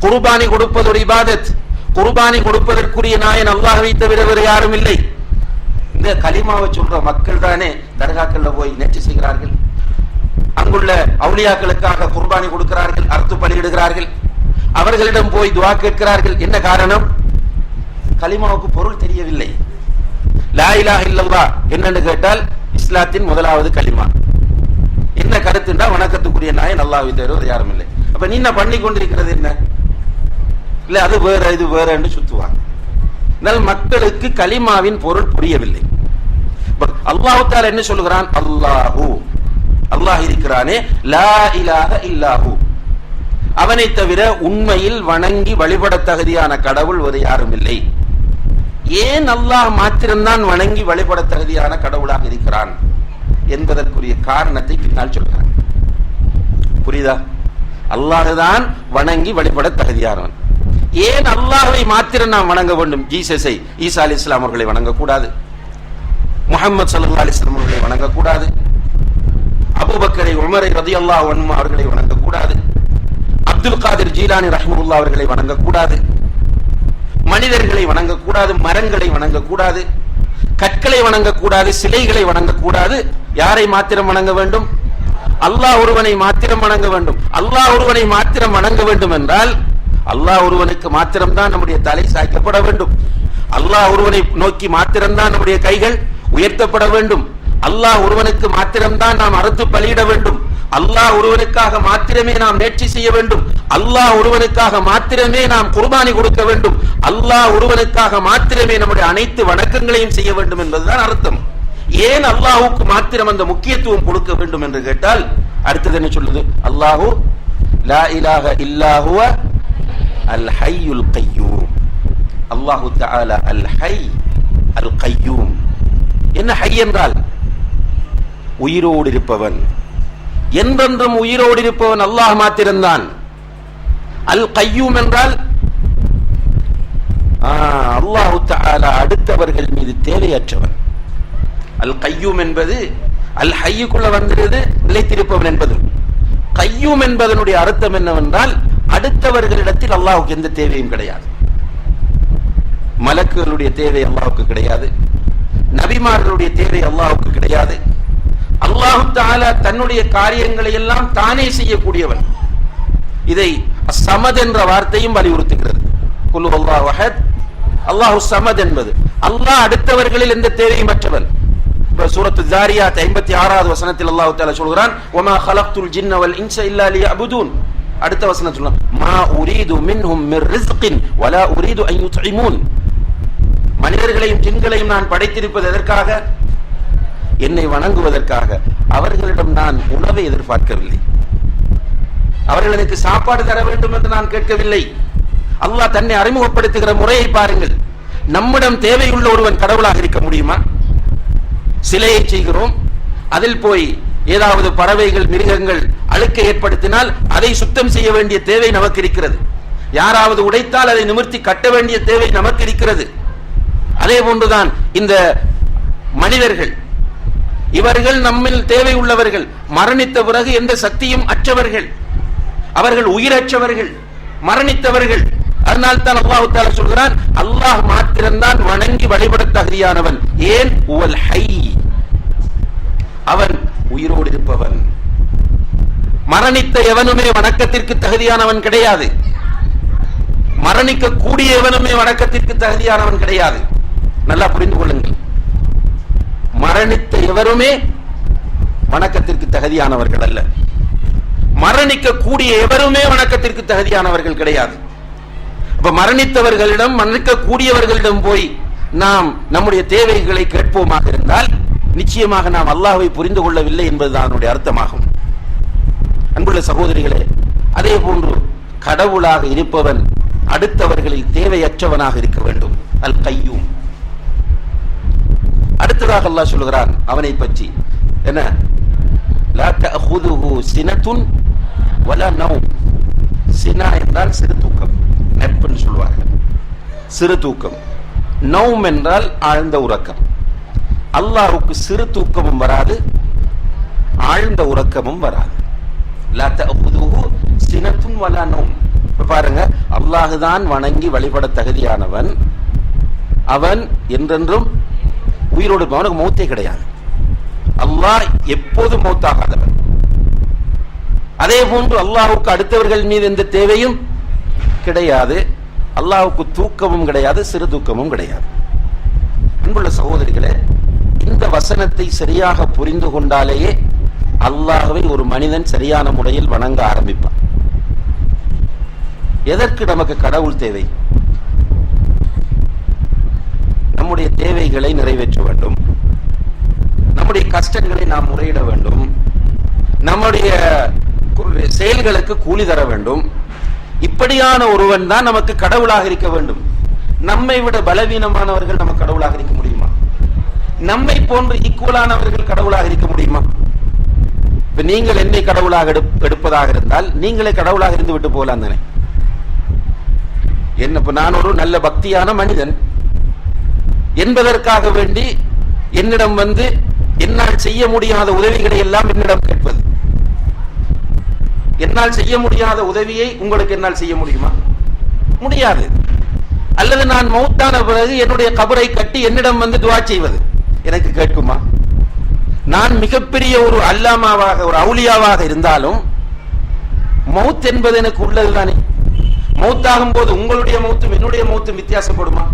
குர்பானி கொடுப்பது ஒரு இபாதத், குர்பானி கொடுப்பதற்குரிய நாயன் அல்லாஹ்வை தவிர வேறு யாரும் இல்லை. இந்த கலிமாவை சொல்ற மக்கள் தானே தர்காக்கள்ல போய் நேர்ச்சை செய்கிறார்கள், அங்குள்ள அவுலியாக்களுக்காக குர்பானி கொடுக்கிறார்கள், அறுத்து பலியிடுகிறார்கள், அவர்களிடம் போய் துஆ கேட்கிறார்கள். என்ன காரணம்? கலிமாவுக்கு பொருள் தெரியவில்லை. லா இலாஹ இல்லல்லாஹ் என்னன்னு கேட்டால் இஸ்லாத்தின் முதலாவது கலிமா. என்ன கருத்துண்டா வணக்கத்துக்குரிய நாயன் அல்லாஹ்வை தவிர யாரும் இல்லை. அப்ப நீ என்ன பண்ணி கொண்டிருக்கிறது என்ன? இல்ல அது வேற இது வேற என்று சுத்துவாங்க. மக்களுக்கு கலிமாவின் பொருள் புரியவில்லை. அல்லாஹ் தஆலா என்ன சொல்லுகிறான்? அல்லாஹு, அல்லாஹ் இருக்கிறானே, லா இலாஹ இல்லாஹு, அவனை தவிர உண்மையில் வணங்கி வழிபட தகுதியான கடவுள் வேறு யாரும் இல்லை. ஏன் அல்லாஹ் மாத்திரம்தான் வணங்கி வழிபட தகுதியான கடவுளாக இருக்கிறான் என்பதற்குரிய காரணத்தை பின்னால் சொல்கிறான். புரியுதா? அல்லாஹ்தான் வணங்கி வழிபட தகுதியானவன். ஏன் அல்லாஹ்வை மாத்திரம் நாம் வணங்க வேண்டும்? ஜீசஸை, ஈசா அலைஹிஸ்ஸலாம் அவர்களை வணங்கக்கூடாது, முஹம்மது ஸல்லல்லாஹு அலைஹி வஸல்லம் அவர்களை வணங்கக்கூடாது, அபூபக்கரை உமரை ரலியல்லாஹு அன்ஹு அவர்களை வணங்கக்கூடாது, அப்துல் காதிர் ஜீலானி ரஹ்மத்துல்லாஹி அவர்களை வணங்கக்கூடாது, மனிதர்களை வணங்கக்கூடாது, மரங்களை வணங்கக்கூடாது, கற்களை வணங்கக்கூடாது, சிலைகளை வணங்கக்கூடாது. யாரை மாத்திரம் வணங்க வேண்டும்? அல்லாஹ் ஒருவனை மாத்திரம் வணங்க வேண்டும். அல்லாஹ் ஒருவனை மாத்திரம் வணங்க வேண்டும் என்றால் அல்லாஹ் ஒருவனுக்கு மாத்திரம்தான் நம்முடைய தலை சாய்க்கப்பட வேண்டும். அல்லாஹ் ஒருவனை நோக்கி மாத்திரம்தான் நம்முடைய கைகள் உயர்த்தப்பட வேண்டும். அல்லாஹ் ஒருவனுக்கு மாத்திரம்தான் நாம் அறுத்து பலியிட வேண்டும். அல்லாஹ் ஒருவனுக்காக மாத்திரமே நாம் நேர்ச்சி செய்ய வேண்டும், அல்லாஹ் ஒருவனுக்காக மாத்திரமே நாம் குர்பானி கொடுக்க வேண்டும், அல்லாஹ் ஒருவனுக்காக மாத்திரமே நம்முடைய அனைத்து வணக்கங்களையும் செய்ய வேண்டும் என்பதுதான் அர்த்தம். ஏன் அல்லாஹ்வுக்கு மாத்திரம் அந்த முக்கியத்துவம் கொடுக்க வேண்டும் என்று கேட்டால் அடுத்தது என்ன சொல்லுது? அல்லாஹு லா இலாஹ இல்லா ஹுவ அல் ஹய்யுல் கய்யூம். அல்லாஹு தஆலா அல் ஹய் அல் கய்யூம். என்ன ஹய் என்றால்? உயிரோடு இருப்பவன், என்றென்றும் உயிரோடு இருப்பவன் அல்லாஹ் மாத்திரம்தான். அல் கய்யூம் என்றால் அல்லாஹு தஆலா அடுத்தவர்கள் மீது தேவையற்றவன். அல் கய்யூம் என்பது அல் ஹய்யுக்குள்ள வந்துடுது, நிலைத்திருப்பவன் என்பது. கய்யூம் என்பதனுடைய அர்த்தம் என்னவென்றால் அடுத்தவர்களிடத்தில் அல்லாஹ்வுக்கு எந்த தேவையும் கிடையாது. மலக்குகளுடைய தேவை அல்லாஹ்வுக்கு கிடையாது, நபிமார்களுடைய தேவை அல்லாஹ்வுக்கு கிடையாது. அல்லாஹ் தஆலா தன்னுடைய காரியங்களை எல்லாம் தானே செய்யக்கூடியவன். இதை சமத் என்ற வார்த்தையும் வலியுறுத்துகிறது. குல் ஹுவல்லாஹு அஹத், அல்லாஹு சமத் என்பது அல்லாஹ் அடுத்தவர்களில் எந்த தேவையும் அற்றவன். சூரத்து ஜாரியாத் 56வது வசனத்தில் அல்லாஹ் தஆலா சொல்கிறான், வமா خلقtul ஜின்ன வல் இன்ஸ இல்லா லியஅபுதூன். அடுத்த வசனம் சொல்றான், மா உரீது மின்ஹும் மிர் ரிஸ்கின் வலா உரீது அன் யுத்இமூன். மனிதர்களையும் ஜின்களையும் நான் படைத்திருப்பது எதற்காக? என்னை வணங்குவதற்காக. அவர்களிடம் நான் உணவை எதிர்பார்க்கவில்லை, அவர்கள் எனக்கு சாப்பாடு தர வேண்டும் என்று நான் கேட்கவில்லை. அல்லாஹ் தன்னை அறிமுகப்படுத்துகிற முறையை பாருங்கள். நம்மிடம் தேவையுள்ள ஒருவன் கடவுளாக இருக்க முடியுமா? சிலையை செய்கிறோம், அதில் போய் ஏதாவது பறவைகள் மிருகங்கள் அழுக்கை ஏற்படுத்தினால் அதை சுத்தம் செய்ய வேண்டிய தேவை நமக்கு இருக்கிறது. யாராவது உடைத்தால் அதை நிமிர்த்தி கட்ட வேண்டிய தேவை நமக்கு இருக்கிறது. அதே போன்றுதான் இந்த மனிதர்கள், இவர்கள் நம்மில் தேவை உள்ளவர்கள். மரணித்த பிறகு எந்த சக்தியும் அற்றவர்கள், அவர்கள் உயிரற்றவர்கள், மரணித்தவர்கள். அதனால் தான் அல்லாஹ் தஆலா சொல்கிறான், அல்லாஹ் மாத்திரம்தான் வணங்கி வழிபட தகுதியானவன். ஏன்? உவல் ஹய், அவன் உயிரோடு இருப்பவன். மரணித்த எவனுமே வணக்கத்திற்கு தகுதியானவன் கிடையாது, மரணிக்க கூடிய எவனுமே வணக்கத்திற்கு தகுதியானவன் கிடையாது. நல்லா புரிந்து கொள்ளுங்கள், மரணித்த எவருமே வணக்கத்திற்கு தகுதியானவர்கள் அல்ல, மரணிக்க கூடிய எவருமே வணக்கத்திற்கு தகுதியானவர்கள் கிடையாது. அப்ப மரணித்தவர்களிடம், மரணிக்க கூடியவர்களிடம் போய் நாம் நம்முடைய தேவைகளை கேட்போமாக இருந்தால் நிச்சயமாக நாம் அல்லாஹ்வை புரிந்து கொள்ளவில்லை என்பதுதான் அதனுடைய அர்த்தமாகும். அன்புள்ள சகோதரிகளே, அதே போன்று கடவுளாக இருப்பவன் அடுத்தவர்களில் தேவையற்றவனாக இருக்க வேண்டும். அல் கய்யூம். அடுத்ததாக அல்லாஹ் சொல்கிறான் அவனை பற்றி என்ன? லா தஅஹுதுஹு சினத்துன் வலா நௌம். சினா என்றால் சிறு தூக்கம், நெப்னு சொல்வார்கள், சிறு தூக்கம். நௌம் என்றால் ஆழ்ந்த உறக்கம். அல்லாஹ்வுக்கு சிறு தூக்கமும் வராது, ஆழ்ந்த உறக்கமும் வராது. லா தஅஹுதுஹு சினத்துன் வலா நௌம். பாருங்க, அல்லாஹ் தான் வணங்கி வழிபட தகுதியானவன். அவன் என்றென்றும் உயிரோடு, அவனுக்கு மௌத்தே கிடையாது. அல்லாஹ் எப்போதும் மௌத்தாகாதவன். அதே போன்று அல்லாஹ்வுக்கு அடுத்தவர்கள் மீது எந்த தேவையும் கிடையாது. அல்லாஹ்வுக்கு தூக்கமும் கிடையாது, சிறு தூக்கமும் கிடையாது. அன்புள்ள சகோதரிகளே, இந்த வசனத்தை சரியாக புரிந்து கொண்டாலேயே அல்லாஹ்வை ஒரு மனிதன் சரியான முறையில் வணங்க ஆரம்பிப்பான். எதற்கு நமக்கு கடவுள் தேவை? நம்முடைய தேவைகளை நிறைவேற்ற வேண்டும், நம்முடைய கஷ்டங்களை நாம் முறையிட வேண்டும், நம்முடைய செயல்களுக்கு கூலி தர வேண்டும். இப்படியான ஒருவன் தான் நமக்கு கடவுளாக இருக்க வேண்டும். நம்மை விட பலவீனமானவர்கள் நமக்கு கடவுளாக இருக்க முடியுமா? நம்மை போன்று ஈக்குவலானவர்கள் கடவுளாக இருக்க முடியுமா? இப்ப நீங்கள் என்னை கடவுளாக எடுப்பதாக இருந்தால் நீங்களே கடவுளாக இருந்து விட்டு போகலாம் தானே? என்ன, இப்ப நான் ஒரு நல்ல பக்தியான மனிதன் என்பதற்காக வேண்டி என்னிடம் வந்து என்னால் செய்ய முடியாத உதவிகளை எல்லாம் என்னிடம் கேட்பது. என்னால் செய்ய முடியாத உதவியை உங்களுக்கு என்னால் செய்ய முடியுமா? முடியாது. அல்லது நான் மௌத்தான பிறகு என்னுடைய கபரை கட்டி என்னிடம் வந்து துஆ செய்வது எனக்கு கேட்குமா? நான் மிகப்பெரிய ஒரு அல்லாமாவாக, ஒரு அவுலியாவாக இருந்தாலும் மௌத் என்பது எனக்கு உள்ளதுதானே. மௌத்தாகும் போது உங்களுடைய மௌத்தும் என்னுடைய மௌத்தும் வித்தியாசப்படுமா?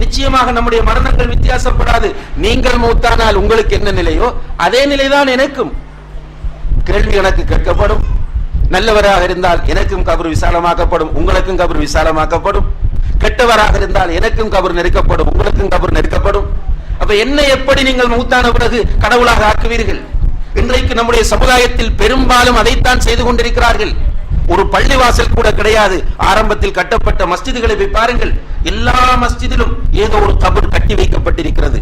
நிச்சயமாக நம்முடைய மரணங்கள் வித்தியாசப்படாது. நீங்கள் மௌத்தானால் உங்களுக்கு என்ன நிலையோ அதே நிலைதான் எனக்கும். கேள்வி எனக்கு கேட்கப்படும். நல்லவராக இருந்தால் எனக்கும் கபர் விசாலமாக்கப்படும், உங்களுக்கும் கபர் விசாலமாக்கப்படும். கெட்டவராக இருந்தால் எனக்கும் கபர் நெருக்கப்படும், உங்களுக்கும் கபர் நெருக்கப்படும். அப்ப என்ன எப்படி நீங்கள் மௌத்தான பிறகு கடவுளாக ஆக்குவீர்கள்? இன்றைக்கு நம்முடைய சமுதாயத்தில் பெரும்பாலும் அதைத்தான் செய்து கொண்டிருக்கிறார்கள். ஒரு பள்ளிவாசல் கூட கிடையாது. ஆரம்பத்தில் கட்டப்பட்ட மஸ்ஜிதுகளை போய் பாருங்கள், எல்லா மஸ்ஜிதிலும் ஏதோ ஒரு கபர் கட்டி வைக்கப்பட்டிருக்கிறது.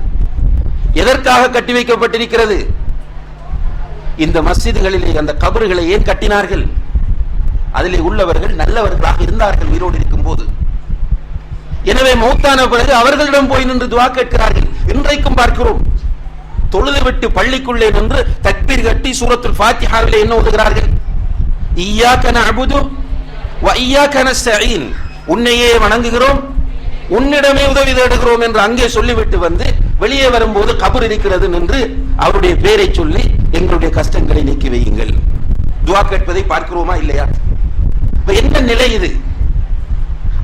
எதற்காக கட்டி வைக்கப்பட்டிருக்கிறது? இந்த மஸ்ஜிதுகளிலே அந்த கபறுகளை ஏன் கட்டினார்கள்? அதிலே உள்ளவர்கள் நல்லவர்களாக இருந்தார்கள் உயிரோடு இருக்கும் போது. எனவே மௌத்தான பிறகு அவர்களிடம் போய் நின்று துஆ கேட்கிறார்கள். இன்றைக்கும் பார்க்கிறோம், தொழுது விட்டு பள்ளிக்குள்ளே நின்று தக்பீர் கட்டி சூரத்துல் ஃபாத்திஹாவிலே என்ன ஓதுகிறார்கள்? இய்யாக நஅபுது வ இய்யாக நஸ்தஈன், உன்னையே வணங்குகிறோம், உன்னிடமே உதவி தேடுகிறோம் என்று அங்கே சொல்லிவிட்டு வந்து வெளியே வரும்போது கபர் இருக்கிறது என்று அவருடைய பெயரை சொல்லி எங்களுடைய கஷ்டங்களை நீக்கி வையுங்கள் துஆ கேட்பதை பார்க்கிறோமா இல்லையா? என்ன நிலை இது?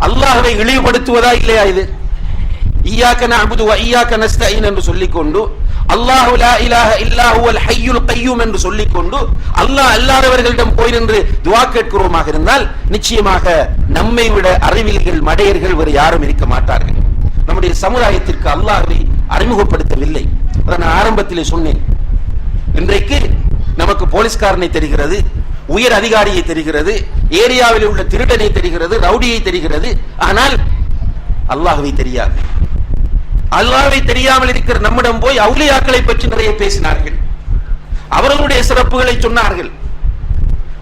அல்லாஹ்வை இழிவுபடுத்துவதா இல்லையா இது? இய்யாக நஅபுது வ இய்யாக நஸ்தஈன் என்று சொல்லிக்கொண்டு அல்லாஹு லா இலாஹ இல்லா ஹுவல் ஹய்யுல் கய்யூம் என்று சொல்லிக்கொண்டு அல்லாஹ் அல்லாதவர்களிடம் போய் நின்று துஆ கேட்கிறோமாக இருந்தால் நிச்சயமாக நம்மை விட அறிவிலிகள் மடையர்கள் வேறு யாரும் இருக்க மாட்டார்கள். நம்முடைய சமுதாயத்திற்கு அல்லாஹ்வை அறிமுகப்படுத்தவில்லை. நான் ஆரம்பத்திலே சொன்னேன், இன்றைக்கு நமக்கு போலீஸ்காரனை தெரிகிறது, உயர் அதிகாரியை தெரிகிறது, ஏரியாவில் உள்ள திருடனை தெரிகிறது, ரவுடியை தெரிகிறது, ஆனால் அல்லாஹ்வை தெரியாது. அல்லாஹ்வை தெரியாமல் இருக்கிற நம்மிடம் போய் அவுலியாக்களை பற்றி நிறைய பேசினார்கள். அவர்களுடைய சிறப்புகளை சொன்னார்கள்.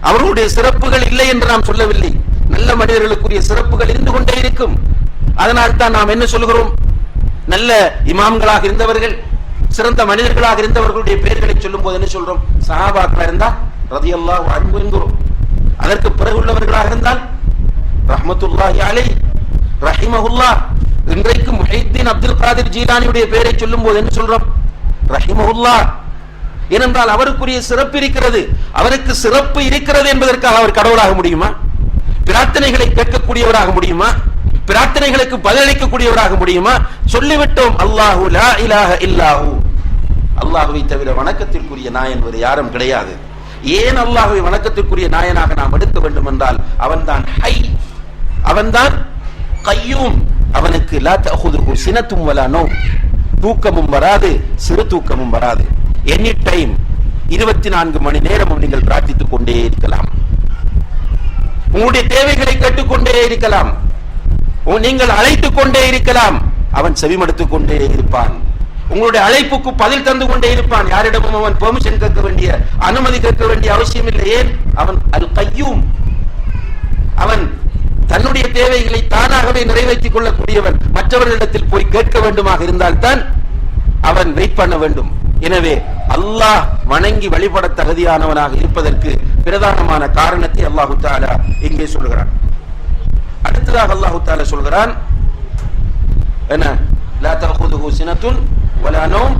அவர்களுடைய சிறப்புகள் இல்லை என்று நாம் சொல்லவில்லை. நல்ல மனிதர்களுக்குரிய சிறப்புகள் இருந்து கொண்டே இருக்கும். அதனால் தான் நாம் என்ன சொல்கிறோம்? நல்ல இமாம்களாக இருந்தவர்கள், சிறந்த மனிதர்களாக இருந்தவர்களுடைய பெயர்களை சொல்லும் போது என்ன சொல்றோம்? சஹாபாக்களா இருந்தா ரலியல்லாஹு அன்ஹு என்கிறோம். அதற்கு பிறகு உள்ளவர்களாக இருந்தால் ரஹ்மத்துல்லாஹி அலைஹி, ரஹிமஹுல்லாஹ். இன்றைக்கு முஹைத்தீன் அப்துல் காதிர் ஜீலானியுடைய பெயரை சொல்லும் போது என்ன சொல்றோம்? ரஹிமஹுல்லாஹ். ஏனென்றால் அவருக்குரிய சிறப்பு இருக்கிறது. அவருக்கு சிறப்பு இருக்கிறது என்பதற்காக அவர் கடவுளாக முடியுமா? பிரார்த்தனைகளை கேட்கக்கூடியவராக முடியுமா? பிரார்த்தனைகளுக்கு பதிலளிக்கக்கூடியவராக முடியுமா? சொல்லிவிட்டோம், அல்லாஹு லா இலாஹ இல்லாஹு, அல்லாஹ்வை தவிர வணக்கத்திற்குரிய நாயன் வேறு யாரும் கிடையாது. ஏன் அல்லாஹ்வை வணக்கத்திற்குரிய நாயனாக நாம் எடுக்க வேண்டும் என்றால் அவன்தான் ஹை, அவன்தான் கய்யூம். அவனுக்கு லா தஅஹுதுஹு சினத்தும் வலா நௌம், தூக்கமும் வராது, சிறு தூக்கமும் வராது. எனி டைம் 24 மணி நேரமும் நீங்கள் பிரார்த்தித்துக் கொண்டே இருக்கலாம். உங்களுடைய தேவைகளை கேட்டுக்கொண்டே இருக்கலாம், நீங்கள் அழைத்துக் கொண்டே இருக்கலாம். அவன் செவிமடுத்துக் கொண்டே இருப்பான். உங்களுடைய அழைப்புக்கு பதில் தந்து கொண்டே இருப்பான். யாரிடமும் அவன் பெர்மிஷன் கேட்க வேண்டிய, அனுமதி கேட்க வேண்டிய அவசியம் இல்லை. ஏன்? அவன் அல் கய்யூம். அவன் தன்னுடைய தேவைகளை தானாகவே நிறைவேற்றிக் கொள்ளக்கூடியவன். மற்றவர்களிடத்தில் போய் கேட்க வேண்டுமாக இருந்தால் தான் அவன் வெயிட் பண்ண வேண்டும். எனவே அல்லாஹ் வணங்கி வழிபட தகுதியானவனாக இருப்பதற்கு பிரதானமான காரணத்தை அல்லாஹு தஆலா இங்கே சொல்கிறான். அடுத்ததாக அல்லாஹு தஆலா சொல்கிறான், என்ன? லா தஅஹுதுஹு சினத்துன் வலா நௌம்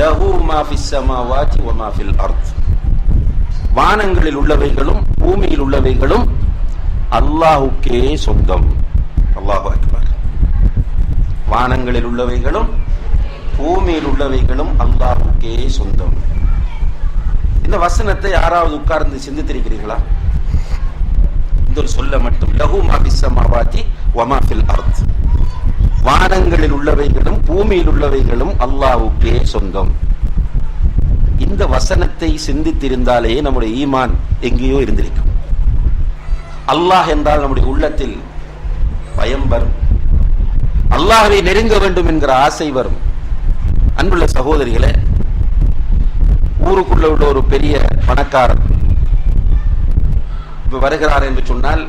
லஹு மா ஃபிஸ் ஸமாவாதி வ மா ஃபில் அர்த். வானங்களில் உள்ளவைகளும் பூமியில் உள்ளவைகளும் அல்லாஹ்வுக்கே சொந்தம். அல்லாஹு அக்பர். வானங்களில் உள்ளவைகளும் பூமியில் உள்ளவைகளும் அல்லாஹ்வுக்கே சொந்தம். இந்த வசனத்தை யாராவது உட்கார்ந்து சிந்தித்திருக்கிறீர்களா? இந்த ஒரு சொல்ல மட்டும், லஹு மா ஃபிஸ் ஸமாவாதி வ மா ஃபில் அர்த். வானங்களில் உள்ளவைகளும் பூமியில் உள்ளவைகளும் அல்லாஹ்வுக்கே சொந்தம். இந்த வசனத்தை சிந்தித்திருந்தாலே நம்முடைய ஈமான் எங்கேயோ இருந்திருக்கும். அல்லாஹ் என்றால் நம்முடைய உள்ளத்தில் பயம் வரும், அல்லாஹ்வை நெருங்க வேண்டும் என்கிற ஆசை வரும். அன்புள்ள சகோதரிகளே, ஊருக்குள்ள உள்ள ஒரு பெரிய பணக்காரர் இப்ப வருகிறார் என்று சொன்னால்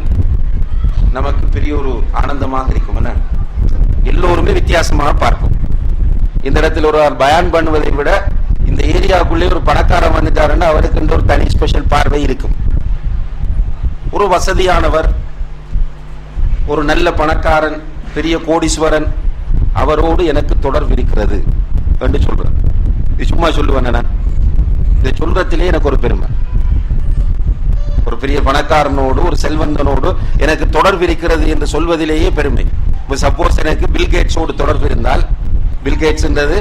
நமக்கு பெரிய ஒரு ஆனந்தமாக இருக்கும். என்ன, எல்லோருமே வித்தியாசமாக பார்ப்போம். இந்த இடத்தில் ஒரு பயான் பண்ணுவதை விட இந்த ஏரியாவுக்குள்ளே ஒரு பணக்காரன் வந்துட்டாருன்னா அவருக்கு ஒரு தனி ஸ்பெஷல் பார்வை இருக்கும். ஒரு வசதியானவர், ஒரு நல்ல பணக்காரன், பெரிய கோடீஸ்வரன், அவரோடு எனக்கு தொடர்பு இருக்கிறது என்று சொல்றேன். இது சும்மா சொல்லுவேன் நான், இதை சொல்றதிலே எனக்கு ஒரு பெருமை. ஒரு பெரிய பணக்காரனோடு, ஒரு செல்வந்தனோடு எனக்கு தொடர்பு இருக்கிறது என்று சொல்வதிலேயே பெருமை. சப்போஸ் எனக்கு பில்கேட்ஸோடு தொடர்பு இருந்தால், பில்கேட்ஸ் என்றது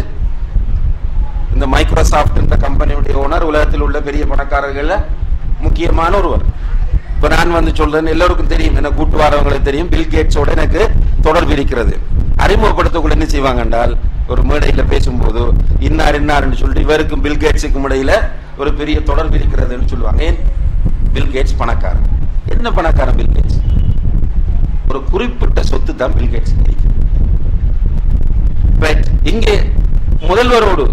இந்த மைக்ரோசாஃப்ட் என்ற கம்பெனியுடைய ஓனர் உலகத்தில் உள்ள பெரிய பணக்காரர்கள் முக்கியமான ஒருவர். இப்ப நான் வந்து சொல்றேன், எல்லாருக்கும் தெரியும், என்ன கூட்டு வரவங்களுக்கு தெரியும், பில் கேட்ஸோட எனக்கு தொடர்பு இருக்கிறது. அறிமுகப்படுத்தக்குள்ள என்ன செய்வாங்க என்றால், ஒரு மேடையில பேசும்போது இன்னார்னு சொல்லிட்டு இவருக்கும் பில் கேட்ஸுக்கும் இடையில ஒரு பெரிய தொடர்பு இருக்கிறதுன்னு சொல்லுவாங்க. ஏன்? பில் கேட்ஸ் பணக்காரன். என்ன பணக்காரன் பில் கேட்ஸ்? ஒரு குறிப்பிட்ட சொத்து தான் பில் கேட்ஸ் கிடைக்கும். இங்கே முதல்வரோடு,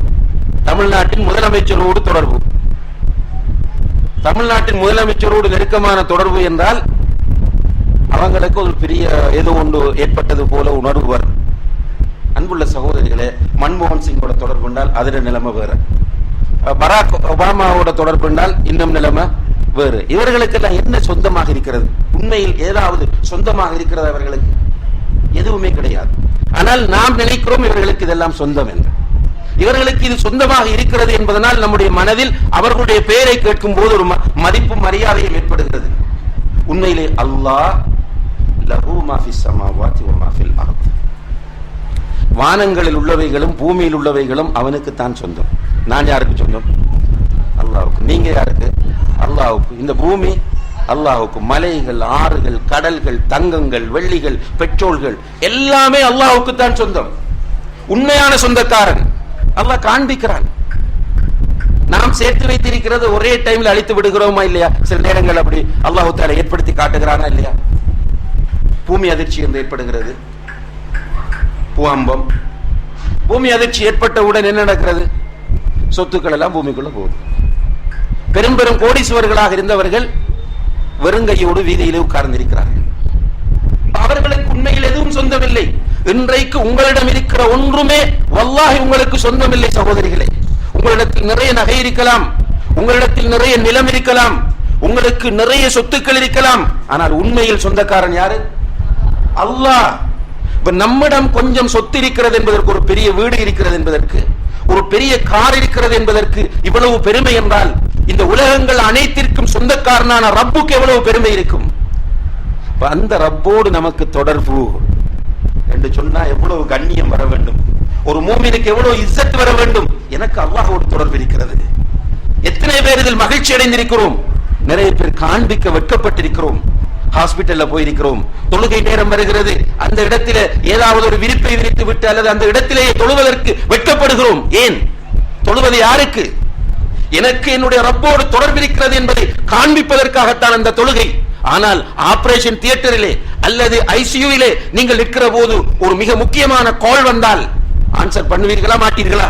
தமிழ்நாட்டின் முதலமைச்சரோடு தொடர்பு, தமிழ்நாட்டின் முதலமைச்சரோடு நெருக்கமான தொடர்பு என்றால் அவங்களுக்கு ஒரு பெரிய ஏதோ ஒன்று ஏற்பட்டது போல உணர்வு வரும். அன்புள்ள சகோதரிகளே, மன்மோகன் சிங்கோட தொடர்பு என்றால் அதிர நிலைமை வேற, பராக் ஒபாமாவோட தொடர்பு என்றால் இன்னும் நிலைமை வேறு. இவர்களுக்கெல்லாம் என்ன சொந்தமாக இருக்கிறது? உண்மையில் ஏதாவது சொந்தமாக இருக்கிறது? அவர்களுக்கு எதுவுமே கிடையாது. ஆனால் நாம் நினைக்கிறோம் இவர்களுக்கு இதெல்லாம் சொந்தம் என்று. இவர்களுக்கு இது சொந்தமாக இருக்கிறது என்பதனால் நம்முடைய மனதில் அவர்களுடைய பெயரை கேட்கும் போது ஒரு மதிப்பு மரியாதையும் ஏற்படுகிறது. உண்மையிலே அல்லாஹ் லஹு மா ஃபிஸ் ஸமாவாதி வ மா ஃபில் அர்த், வானங்களில் உள்ளவைகளும் பூமியில் உள்ளவைகளும் அவனுக்கு தான் சொந்தம். நான் யாருக்கு சொந்தம்? அல்லாஹ்வுக்கு. நீங்க யாருக்கு? அல்லாஹ்வுக்கு. இந்த பூமி அல்லாஹ்வுக்கு. மலைகள், ஆறுகள், கடல்கள், தங்கங்கள், வெள்ளிகள், பெட்ரோல்கள் எல்லாமே அல்லாஹ்வுக்கு தான் சொந்தம். உண்மையான சொந்தக்காரன் அல்லாஹ் காண்பிக்கிறான். நாம் சேர்த்து வைத்திருக்கிறது ஒரே டைம்ல அழித்து விடுகிறோமா இல்லையா? சில நேரங்கள் அப்படி அல்லாஹ் தஆலா ஏற்படுத்தி காட்டுகிறானா இல்லையா? பூமி அதிர்ச்சி என்று ஏற்படுகிறது, பூகம்பம். பூமி அதிர்ச்சி ஏற்பட்டவுடன் என்ன நடக்கிறது? சொத்துக்கள் எல்லாம் பூமிக்குள்ள போகுது. பெரும் பெரும் கோடீஸ்வரர்களாக இருந்தவர்கள் வெறுங்கையோடு வீதியிலே உட்கார்ந்திருக்கிறார்கள். அவர்களுக்கு உண்மையில் எதுவும் சொந்தமில்லை. இன்றைக்கு உங்களிடம் இருக்கிற ஒன்றுமே வல்லாஹி உங்களுக்கு சொந்தமில்லை சகோதரிகளே. உங்களிடத்தில் நிறைய நகை இருக்கலாம், உங்களிடத்தில் நிறைய நிலம் இருக்கலாம், உங்களுக்கு நிறைய சொத்துக்கள் இருக்கலாம், ஆனால் உண்மையில் சொந்தக்காரன் யாரு? அல்லாஹ். இப்ப நம்மிடம் கொஞ்சம் சொத்து இருக்கிறது என்பதற்கு, ஒரு பெரிய வீடு இருக்கிறது என்பதற்கு, ஒரு பெரிய கார் இருக்கிறது என்பதற்கு இவ்வளவு பெருமை என்றால், இந்த உலகங்கள் அனைத்திற்கும் சொந்தக்காரனான ரப்புக்கு எவ்வளவு பெருமை இருக்கும். அந்த ரப்போடு நமக்கு தொடர்பு என்று சொன்னா எவ்வளவு கண்ணியம் வர வேண்டும், ஒரு மூமினுக்கு எவ்வளவு இஸ்ஸத் வர வேண்டும். எனக்கு அல்லாஹ்வோடு தொடர்பு இருக்கிறது. எத்தனை பேர் இதில் மகிழ்ச்சி அடைந்திருக்கிறோம்? நிறைய பேர் காண்பிக்க வெட்கப்பட்டிருக்கிறோம். ஹாஸ்பிட்டல்ல போயிருக்கிறோம், தொழுகை நேரம் வருகிறது, அந்த இடத்திலே ஏதாவது ஒரு விரிப்பை விரித்து விட்டு அல்லது அந்த இடத்திலேயே தொழுவதற்கு வெட்கப்படுகிறோம். ஏன்? தொழுவது யாருக்கு? எனக்கு என்னுடைய ரப்போடு தொடர்பு இருக்கிறது என்பதை காண்பிப்பதற்காகத்தான் அந்த தொழுகை. ஆனால் ஆபரேஷன் தியேட்டரிலே அல்லது ஐசியூவிலே நீங்கள் நிற்கிற போது ஒரு மிக முக்கியமான கால் வந்தால் ஆன்சர் பண்ணுவீர்களா மாட்டீர்களா?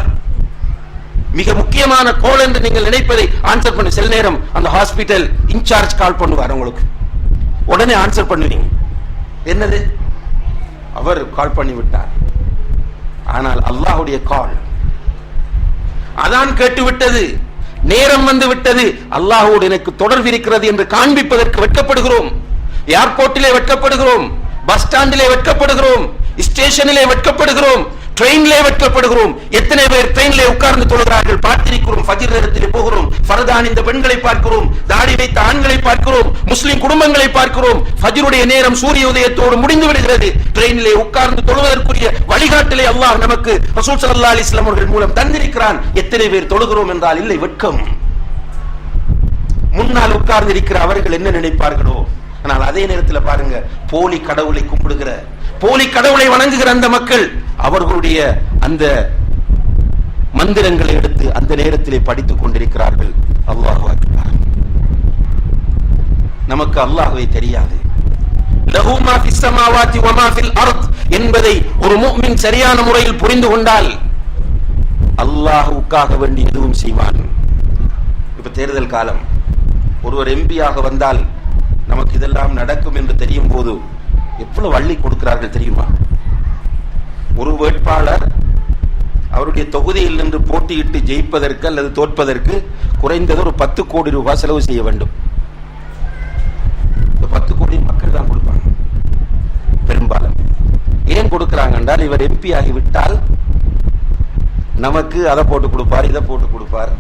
மிக முக்கியமான கால் என்று நீங்கள் நினைப்பதை ஆன்சர் பண்ண, சில நேரம் அந்த ஹாஸ்பிட்டல் இன்சார்ஜ் கால் பண்ணுவார், உங்களுக்கு உடனே ஆன்சர் பண்ணுவீங்க. என்னது? அவர் கால் பண்ணி விட்டார். ஆனால் அல்லாஹ்வுடைய கால், அதான் கேட்டு விட்டது, நேரம் வந்து விட்டது, அல்லாஹ்வோடு எனக்கு தொடர்பு இருக்கிறது என்று காண்பிப்பதற்கு வெட்கப்படுகிறோம். ஏர்போர்ட்டிலே வெட்கப்படுகிறோம், பஸ் ஸ்டாண்டிலே வெட்கப்படுகிறோம், ஸ்டேஷனிலே வெட்கப்படுகிறோம், ட்ரெயினிலே வெட்கப்படுகிறோம். எத்தனை பேர் ட்ரெயினிலே உட்கார்ந்து தொழுகிறார்கள் பார்த்திருக்கிறோம். ஃபஜ்ர் நேரத்திலே போகிறோம், ஃபர்தான் இந்த பெண்களை பார்க்கிறோம், தாடி வைத்த ஆண்களை பார்க்கிறோம், முஸ்லிம் குடும்பங்களை பார்க்கிறோம். ஃபஜ்ருடைய நேரம் சூரிய உதயத்தோடு முடிந்து விடுகிறது. ட்ரெயினிலே உட்கார்ந்து தொழுவதற்குரிய வழிகாட்டலை அல்லாஹ் நமக்கு ரசூல் ஸல்லல்லாஹு அலைஹி வஸல்லம் அவர்கள் மூலம் தந்திருக்கிறான். எத்தனை பேர் தொழுகிறோம் என்றால் இல்லை, வெட்கம். முன்னால் உட்கார்ந்து இருக்கிற அவர்கள் என்ன நினைப்பார்களோ. ஆனால் அதே நேரத்தில் பாருங்க, போலி கடவுளை கும்பிடுகிற, போலி கடவுளை வணங்குகிற அந்த மக்கள் அவர்களுடைய அந்த மந்திரங்களை எடுத்து அந்த நேரத்திலே படித்துக் கொண்டிருக்கிறார்கள். அல்லாஹு அக்பர். நமக்கு அல்லாஹ்வை தெரியாது. லஹு மா ஃபிஸ் ஸமாவாதி வ மா ஃபில் அர்த் என்பதை ஒரு முஃமின் சரியான முறையில் புரிந்து கொண்டால் அல்லாஹ்வுக்காக வேண்டி எதுவும் செய்வான். இப்ப தேர்தல் காலம், ஒருவர் எம்பியாக வந்தால் நமக்கு இதெல்லாம் நடக்கும் என்று தெரியும் போது எவ்வளவு வள்ளி கொடுக்கிறார்கள் தெரியுமா? ஒரு வேட்பாளர் அவருடைய தொகுதியில் நின்று போட்டியிட்டு ஜெயிப்பதற்கு அல்லது தோற்பதற்கு குறைந்தது ஒரு 10 கோடி ரூபாய் செலவு செய்ய வேண்டும். 10 கோடி மக்கள் தான் கொடுப்பாங்க பெரும்பாலும். ஏன் கொடுக்கிறாங்க என்றால், இவர் எம்பி ஆகிவிட்டால் நமக்கு அதை போட்டு கொடுப்பார், இதை போட்டு கொடுப்பார்,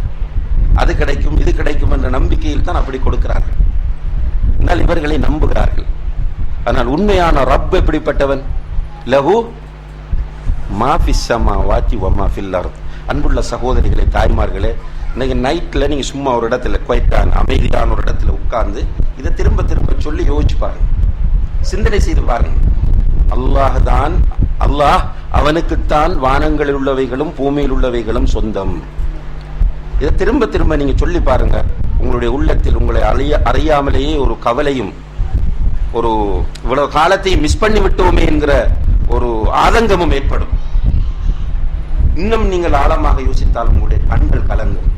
அது கிடைக்கும் இது கிடைக்கும் என்ற நம்பிக்கையில் தான் அப்படி கொடுக்கிறார்கள். ஆனால் இவர்களை நம்புகிறார்கள். ஆனால் உண்மையான ரப் எப்படிப்பட்டவன்? லஹு மா ஃபிஸ் ஸமாவாதி வ மா ஃபில் அர்த். அன்புள்ள சகோதரிகளே, தாய்மார்களே, இன்னைக்கு நைட்டில் நீங்கள் சும்மா ஒரு இடத்துல குவைட்டான அமைதியான ஒரு இடத்துல உட்கார்ந்து இதை திரும்ப திரும்ப சொல்லி யோசிச்சு பாருங்க, சிந்தனை செய்து பாருங்க. அல்லாஹ் அவனுக்குத்தான் வானங்களில் உள்ளவைகளும் பூமியில் உள்ளவைகளும் சொந்தம். இதை திரும்ப திரும்ப நீங்க சொல்லி பாருங்க. உங்களுடைய உள்ளத்தில் உங்களை அறியாமலேயே ஒரு கவலையும், ஒரு இவ்வளவு காலத்தையும் மிஸ் பண்ணி விட்டோமே என்கிற ஒரு ஆதங்கமும் ஏற்படும். இன்னும் நீங்கள் ஆழமாக யோசித்தால் உங்களுடைய கண்கள் கலங்கும்.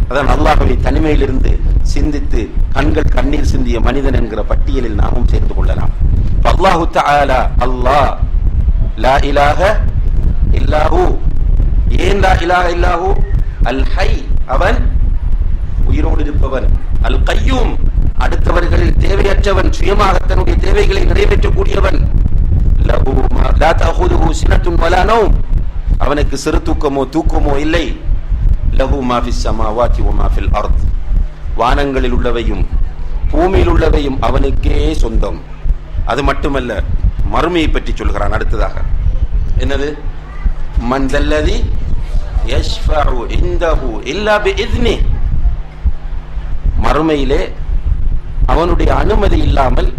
அதான் அல்லாஹ்வை தனிமையிலிருந்து சிந்தித்து கண்கள் கண்ணீர் சிந்திய மனிதன் என்கிற பட்டியலில் நாமும் சேர்ந்து கொள்ளலாம். அல்லாஹு தஆலா அல்லாஹ் லா இலாஹ இல்லாஹு. ஏன் லா இலாஹ இல்லாஹு? அல் ஹை, அவன் உயிரோடு இருப்பவன். அல் கய்யூம், அடுத்தவர்களில் தேவையற்றவன், சுயமாக தன்னுடைய தேவைகளை நிறைவேற்றக்கூடியவன். லஹு லா தஅஹுதுஹு சினத்துன் வலா நௌம், அவனுக்கு சிறு தூக்கமோ தூக்கமோ இல்லை. லஹு மா ஃபிஸ் ஸமாவாதி வ மா ஃபில் அர்த், வானங்களில் உள்ளவையும் பூமியில் உள்ளவையும் அவனுக்கே சொந்தம். அது மட்டுமல்ல, மறுமையை பற்றி சொல்கிறான் அடுத்ததாக. என்னது? மன் தல்லதி யஷ்ஃபஉ இன்தஹு இல்லா பிஇذنி, மறுமையிலே அவனுடைய அனுமதி இல்லாமல்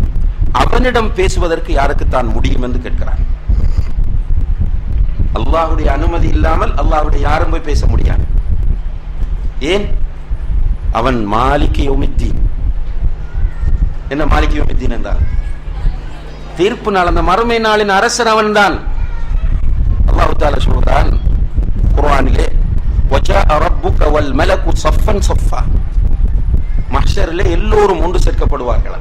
அவனிடம் பேசுவதற்கு யாருக்குத்தான் முடியும் என்று கேட்கிறான். அல்லாஹ்வுடைய அனுமதி இல்லாமல் அல்லாஹ்வுடைய யாரும் போய் பேச முடியாது. ஏன்? அவன் மாலிக் யௌமித்தீன். என்ன மாலிக் யௌமித்தீன் என்றால்? தீர்ப்பு நாள், அந்த மறுமை நாளின் அரசன் அவன் தான். அல்லாஹ் தஆலா சொல்றான் குர்ஆனிலே, வஜாஅ ரப்புக வல் மலகு ஸஃபன் ஸஃபா, மஹ்ஷரிலே எல்லோரும் ஒன்று சேர்க்கப்படுவார்கள்.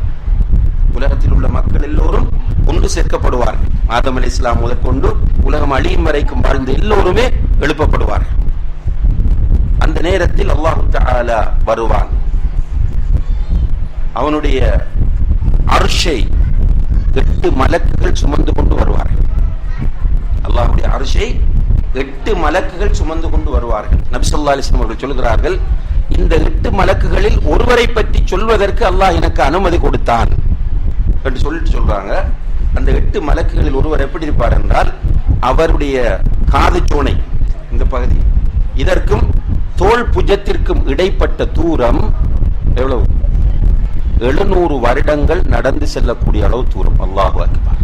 உலகத்தில் உள்ள மக்கள் எல்லோரும் ஒன்று சேர்க்கப்படுவார்கள். ஆதம் அலைஹிஸ்ஸலாம் முதற்கொண்டு உலகம் அழியும் வரைக்கும் வாழ்ந்த எல்லோருமே எழுப்பப்படுவார்கள். அந்த நேரத்தில் அல்லாஹ் தஆலா வருவான். அவனுடைய அர்ஷை 8 மலக்குகள் சுமந்து கொண்டு வருவார்கள். அல்லாஹ்வுடைய அர்ஷை 8 மலக்குகள் சுமந்து கொண்டு வருவார்கள். நபி ஸல்லல்லாஹு அலைஹி வஸல்லம் அவர்கள் சொல்கிறார்கள், இந்த 8 மலக்குகளில் ஒருவரை பற்றி சொல்வதற்கு அல்லாஹ் எனக்கு அனுமதி கொடுத்தான் என்று சொல்லிட்டு சொல்றாங்க. அந்த 8 மலக்குகளில் ஒருவர் எப்படி இருப்பார் என்றால், அவருடைய காது சோனை இந்த பகுதி, இதற்கும் தோல் புஜத்திற்கும் இடைப்பட்ட தூரம் எவ்வளவு? 700 வருடங்கள் நடந்து செல்லக்கூடிய அளவு தூரம். அல்லாஹு அக்பர்.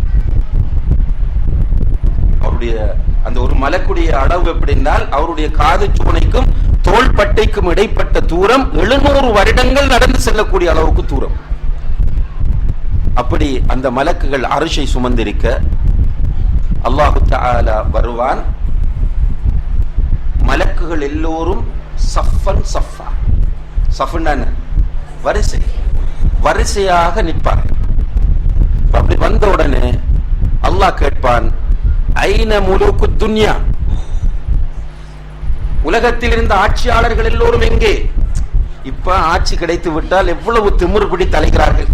அவருடைய அந்த ஒரு மலக்குடைய அளவு எப்படினால், அவருடைய காது சோனைக்கும் தோல் பட்டைக்கும் இடைப்பட்ட தூரம் 700 வருடங்கள் நடந்து செல்லக்கூடிய அளவுக்கு தூரம். அப்படி அந்த மலக்குகள் அரிசை சுமந்திருக்க அல்லாஹு தஆலா வருவான். மலக்குகள் எல்லோரும் சஃபன் சஃபா, சஃபன் வரிசை வரிசையாக நிற்பார்கள். அப்படி வந்த உடனே அல்லாஹ் கேட்பான், ஐன முலூக்கு துன்யா, உலகத்தில் இருந்த ஆட்சியாளர்கள் எல்லோரும் எங்கே? இப்ப ஆட்சி கிடைத்து விட்டால் எவ்வளவு திமிரு பிடித்து அலைகிறார்கள்.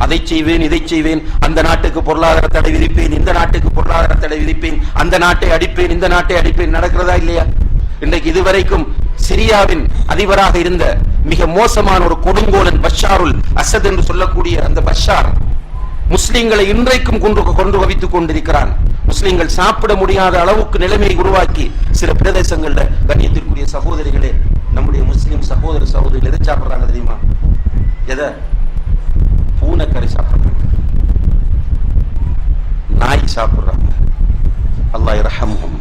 அதை செய்வேன், இதை செய்வேன், அந்த நாட்டுக்கு பொருளாதார தடை விதிப்பேன், இந்த நாட்டுக்கு பொருளாதார தடை விதிப்பேன், அந்த நாட்டை அடிப்பேன், இந்த நாட்டை அடிப்பேன். நடக்கிறதா இல்லையா? இன்றைக்கு இதுவரைக்கும் சிரியாவின் அதிபராக இருந்த மிக மோசமான ஒரு கொடுங்கோலன் பஷாருல் அசத் என்று சொல்லக்கூடிய அந்த பஷார் முஸ்லிம்களை இன்றைக்கும் கொண்டு வவித்துக் கொண்டிருக்கிறான். முஸ்லிம்கள் சாப்பிட முடியாத அளவுக்கு நிலைமையை உருவாக்கி சில பிரதேசங்களில், கண்ணியத்திற்குரிய சகோதரிகளே, நம்முடைய முஸ்லிம் சகோதரிகள் எதை சாப்பிடுறாங்க தெரியுமா? எதை? பூனைக்கறி சாப்பிடுறாங்க, நாய் சாப்பிடுறாங்க. அல்லாஹ் யர்ஹம்ஹும்.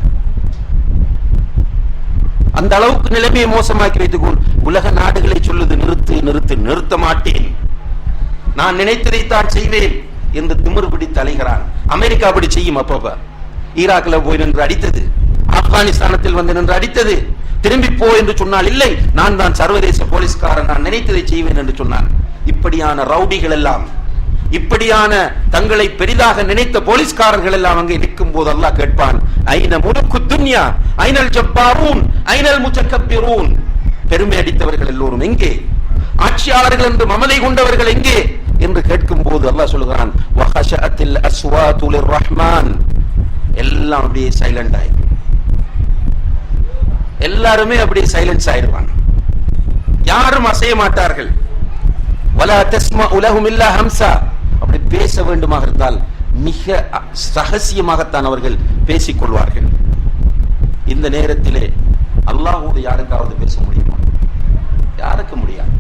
அந்த அளவுக்கு நிலைமையை மோசமாக்கி வைத்துக்கொள். உலக நாடுகளை சொல்லுது, நிறுத்து நிறுத்து, நிறுத்த மாட்டேன், நான் நினைத்ததைத்தான் செய்வேன் என்று திமிரு பிடித்து அலைகிறான். அமெரிக்கா அப்படி செய்யும். அப்பப்ப ஈராக்ல போய் நின்று அடித்தது, ஆப்கானிஸ்தானத்தில் வந்து நின்று அடித்தது. திரும்பி போ என்று சொன்னால் இல்லை, நான் தான் சர்வதேச போலீஸ்காரன், நான் நினைத்ததை செய்வேன் என்று சொன்னான். இப்படியான ரவுடிகள் எல்லாம், இப்படியான தங்களை பெரிதாக நினைத்த போலீஸ்காரர்கள் எல்லாம் அங்கே நிற்கும் போது அல்லாஹ் கேட்பான், ஐன முலுக்கு துன்யா ஐனல் ஜப்பாரூன் ஐனல் முத்தக்கப்பிரூன், பெருமை அடித்தவர்கள் எல்லோரும் எங்கே? ஆட்சியாளர்கள் என்று மமதை கொண்டவர்கள் எங்கே என்று கேட்கும் போது அல்லாஹ் சொல்கிறான், வஹஷஅத்தில் அஸ்வாது லிர்ரஹ்மான், எல்லாம் அப்படியே சைலண்ட் ஆயி, எல்லாருமே அப்படியே சைலன்ஸ் ஆயிடுவாங்க, யாரும் அசைய மாட்டார்கள். வலா தஸ்மஉ லஹும் இல்லா ஹம்ஸா, அப்படி பேச வேண்டுமாக இருந்தால் மிக ரகசியமாகத்தான் அவர்கள் பேசிக் கொள்வார்கள். இந்த நேரத்திலே அல்லாஹ்வோடு யாருக்காவது பேச முடியுமா? யாருக்கு முடியாது.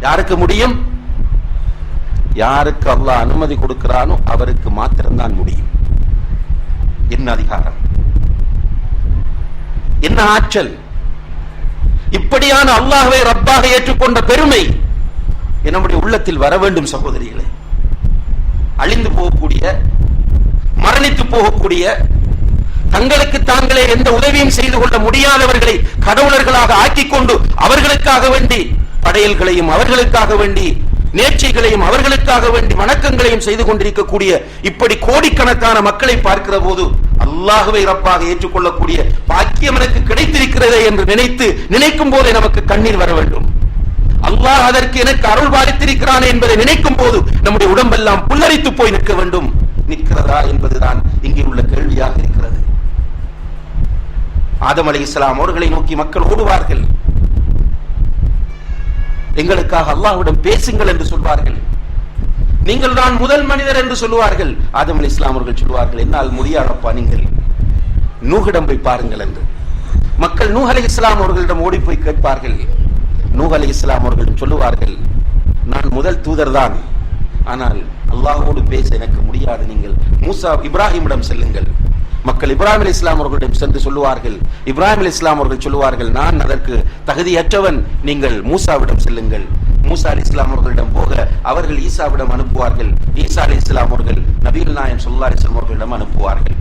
யாருக்கு முடியும்? யாருக்கு அல்லாஹ் அனுமதி கொடுக்கிறானோ அவருக்கு மாத்திரம்தான் முடியும். என்ன அதிகாரம், என்ன ஆற்றல்! இப்படியான அல்லாஹ்வை ரப்பாக ஏற்றுக்கொண்ட பெருமை நம்முடைய உள்ளத்தில் வர வேண்டும் சகோதரிகளே. அழிந்து போகக்கூடிய, மரணித்து போகக்கூடிய, தங்களுக்கு தாங்களே எந்த உதவியும் செய்து கொள்ள முடியாதவர்களை கடவுளர்களாக ஆக்கிக் கொண்டு அவர்களுக்காக வேண்டி படையல்களையும் அவர்களுக்காக வேண்டி நேர்ச்சைகளையும் அவர்களுக்காக வேண்டி வணக்கங்களையும் செய்து கொண்டிருக்கக்கூடிய இப்படி கோடிக்கணக்கான மக்களை பார்க்கிற போது அல்லாஹ்வை ரப்பாக ஏற்றுக்கொள்ளக்கூடிய பாக்கியம் எனக்கு கிடைத்திருக்கிறதே என்று நினைக்கும் போதே நமக்கு கண்ணீர் வர வேண்டும். அல்லாஹ் அதற்கு எனக்கு அருள் பாலித்திருக்கிறான் என்பதை நினைக்கும் போது நம்முடைய உடம்பெல்லாம் புல்லரித்து போய் நிற்க வேண்டும். நிற்கிறதா என்பதுதான் இங்கே உள்ள கேள்வியாக இருக்கிறது. ஆதம் அலைஹிஸ்ஸலாம் அவர்களை நோக்கி மக்கள் ஓடுவார்கள். எங்களுக்காக அல்லாஹ்விடம் பேசுங்கள் என்று சொல்வார்கள். நீங்கள் தான் முதல் மனிதர் என்று சொல்லுவார்கள். ஆதம் அலைஹிஸ்ஸலாம் அவர்கள் சொல்வார்கள், என்னால் முடியாதப்பா, நீங்கள் நூஹிடம் போய் பாருங்கள் என்று. மக்கள் நூஹ் அலைஹிஸ்ஸலாம் அவர்களிடம் ஓடி போய் கேட்பார்கள். நூஹ் அலைஹிஸ்ஸலாம் அவர்கள் சொல்லுவார்கள், நான் முதல் தூதர் தான், ஆனால் அல்லாஹ்வோடு பேச எனக்கு முடியாது. நீங்கள் இப்ராஹிமிடம் செல்லுங்கள். மக்கள் இப்ராஹிம் அலைஹிஸ்ஸலாம் அவர்களிடம் சென்று சொல்லுவார்கள். இப்ராஹிம் அலைஹிஸ்ஸலாம் அவர்கள் சொல்லுவார்கள், நான் அதற்கு தகுதியற்றவன், நீங்கள் மூசாவிடம் செல்லுங்கள். மூசா அலைஹிஸ்ஸலாம் அவர்களிடம் போக அவர்கள் ஈசாவிடம் அனுப்புவார்கள். ஈசா அலைஹிஸ்ஸலாம் அவர்கள் நபிகள் நாயகம் ஸல்லல்லாஹு அலைஹி வஸல்லம் அவர்களிடம் அனுப்புவார்கள்.